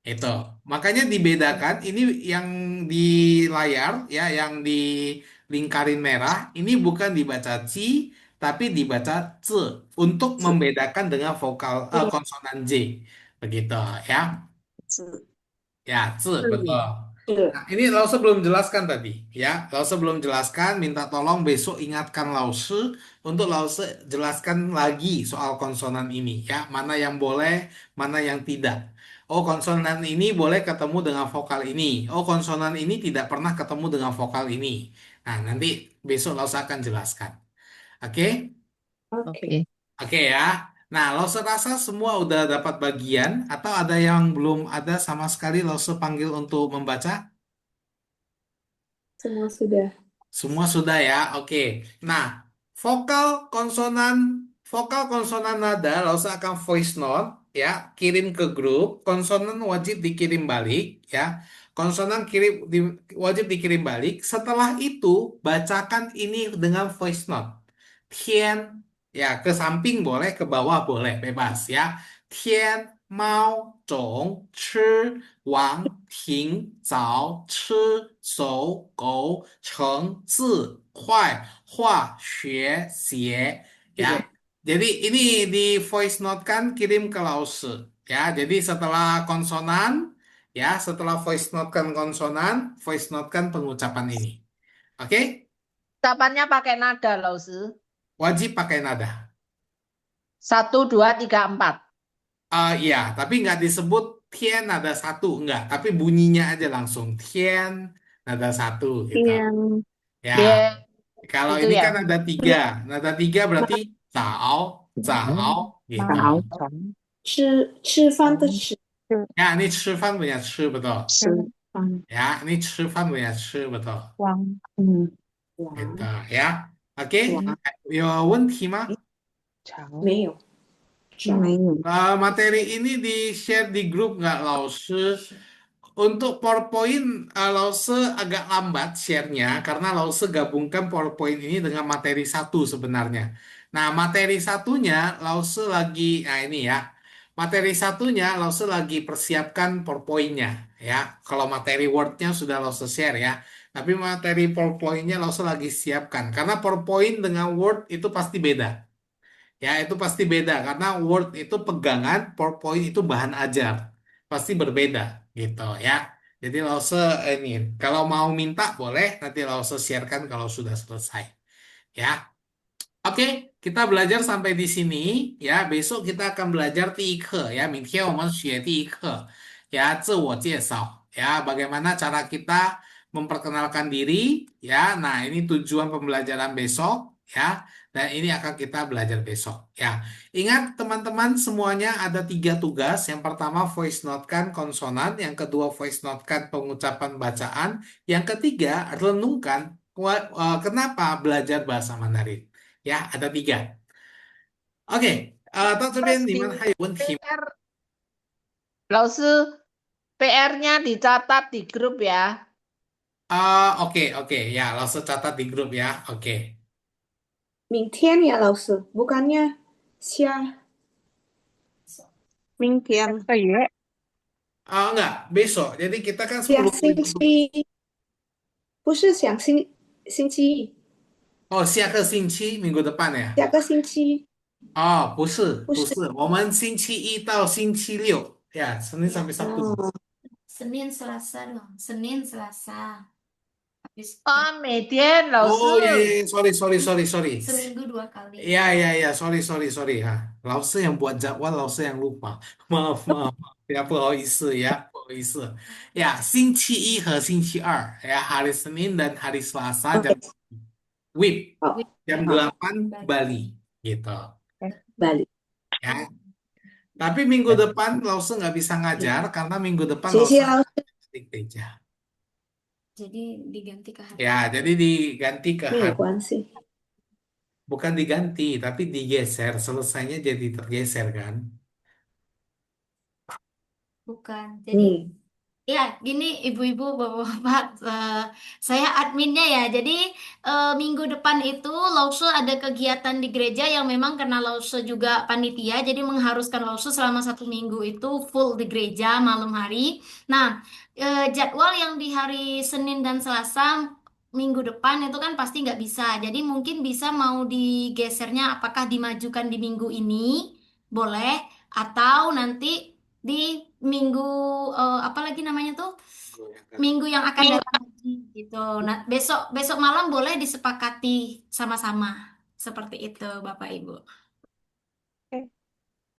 Itu. Makanya dibedakan. Ini yang di layar, ya, yang di lingkarin merah. Ini bukan dibaca ci, tapi dibaca ce. Untuk membedakan dengan vokal konsonan J. Begitu, ya. Ya, ce, betul. Nah, ini Lause belum jelaskan tadi, ya. Lause belum jelaskan, minta tolong besok ingatkan Lause untuk Lause jelaskan lagi soal konsonan ini, ya. Mana yang boleh, mana yang tidak. Oh, konsonan ini boleh ketemu dengan vokal ini. Oh, konsonan ini tidak pernah ketemu dengan vokal ini. Nah, nanti besok Lause akan jelaskan. Oke? Oke. Oke ya. Nah, Lause rasa semua udah dapat bagian atau ada yang belum ada sama sekali Lause panggil untuk membaca? Semua sudah. Semua sudah ya. Oke. Nah, vokal konsonan nada Lause akan voice note ya, kirim ke grup. Konsonan wajib dikirim balik ya. Konsonan wajib dikirim balik. Setelah itu bacakan ini dengan voice note. Tian, ya, ke samping boleh, ke bawah boleh, bebas ya. Tian, mau, zhong, chi, wang, ting, zao, chi, sou, gou, cheng, zi, kuai, hua, xue, xie, ya. Jadi ini di voice note kan kirim ke Lause ya. Jadi setelah konsonan ya, setelah voice note kan konsonan, voice note kan pengucapan ini. Oke? Ucapannya pakai nada, Lause. Wajib pakai nada. 1, 2, 3, 4. Iya, tapi nggak disebut tian nada satu, nggak. Tapi bunyinya aja langsung tian nada satu gitu. Ya, Dia kalau itu ini ya. kan ada 3. Nada 3 berarti zao, zao gitu. 吃饭的吃， Ya, ini 吃饭 punya 吃 betul. 吃饭， Ya, ini 吃饭 punya 吃 betul. 王 Gitu ya. Oke, 有问题吗？没有，Materi ini di-share di grup nggak, Lause? Untuk PowerPoint, Lause agak lambat share-nya karena Lause gabungkan PowerPoint ini dengan materi satu sebenarnya. Nah, materi satunya Lause lagi, nah ini ya, materi satunya Lause lagi persiapkan PowerPoint-nya ya. Kalau materi Word-nya sudah Lause share ya, tapi materi PowerPoint-nya Lause lagi siapkan karena PowerPoint dengan Word itu pasti beda. Ya, itu pasti beda karena Word itu pegangan, PowerPoint itu bahan ajar. Pasti berbeda gitu ya. Jadi Lause ini kalau mau minta boleh nanti Lause sharekan kalau sudah selesai. Ya. Oke, kita belajar sampai di sini ya. Besok kita akan belajar 第一课 ya. 明天我们学第一课 ya, 自我介绍 ya. Bagaimana cara kita memperkenalkan diri ya. Nah, ini tujuan pembelajaran besok ya. Dan ini akan kita belajar besok ya. Ingat teman-teman semuanya ada 3 tugas. Yang pertama voice note-kan konsonan, yang kedua voice note-kan pengucapan bacaan, yang ketiga renungkan kenapa belajar bahasa Mandarin. Ya, ada 3. Oke, 到这边你们还有问题吗？ PR, Lause, PR-nya dicatat di grup ya. Oke, ya, langsung catat di grup ya. Oke. 明天呀，老师，bukannya 下明天 Ke ye. Enggak, besok. Jadi kita kan 下 10 星期，不是星期一，下个星期 minggu depan ya? 下个星期不是，不是不是，我们星期一到星期六ya, Senin sampai Sabtu. 哦， Senin Selasa dong. Senin Selasa. Habis Oh, median,老师。 Oh ya, ya, ya. Sorry. seminggu 2 kali. Ya, sorry. Lause yang buat jadwal, lause yang lupa. Maaf. Ya, 不好意思 ya, 不好意思. Ya, 星期一 和星期二 ya, hari Senin dan hari Selasa jam WIB 好， jam 8 Bali gitu Bali. ya. Tapi minggu depan Lause nggak bisa ngajar karena minggu depan 谢谢 Lause 老师， di gereja. Jadi diganti ke hari. Ya, jadi diganti ke 没有 hari, 关系。 bukan diganti, tapi digeser. Selesainya jadi tergeser kan? Bukan. Jadi Hmm. ya, gini ibu-ibu, bapak-bapak, saya adminnya ya. Jadi minggu depan itu Lause ada kegiatan di gereja yang memang karena Lause juga panitia, jadi mengharuskan Lause selama 1 minggu itu full di gereja malam hari. Nah, jadwal yang di hari Senin dan Selasa minggu depan itu kan pasti nggak bisa. Jadi mungkin bisa mau digesernya apakah dimajukan di minggu ini, boleh, atau nanti di minggu apa lagi namanya tuh minggu yang akan datang lagi gitu. Nah, besok besok malam boleh disepakati sama-sama seperti itu Bapak Ibu.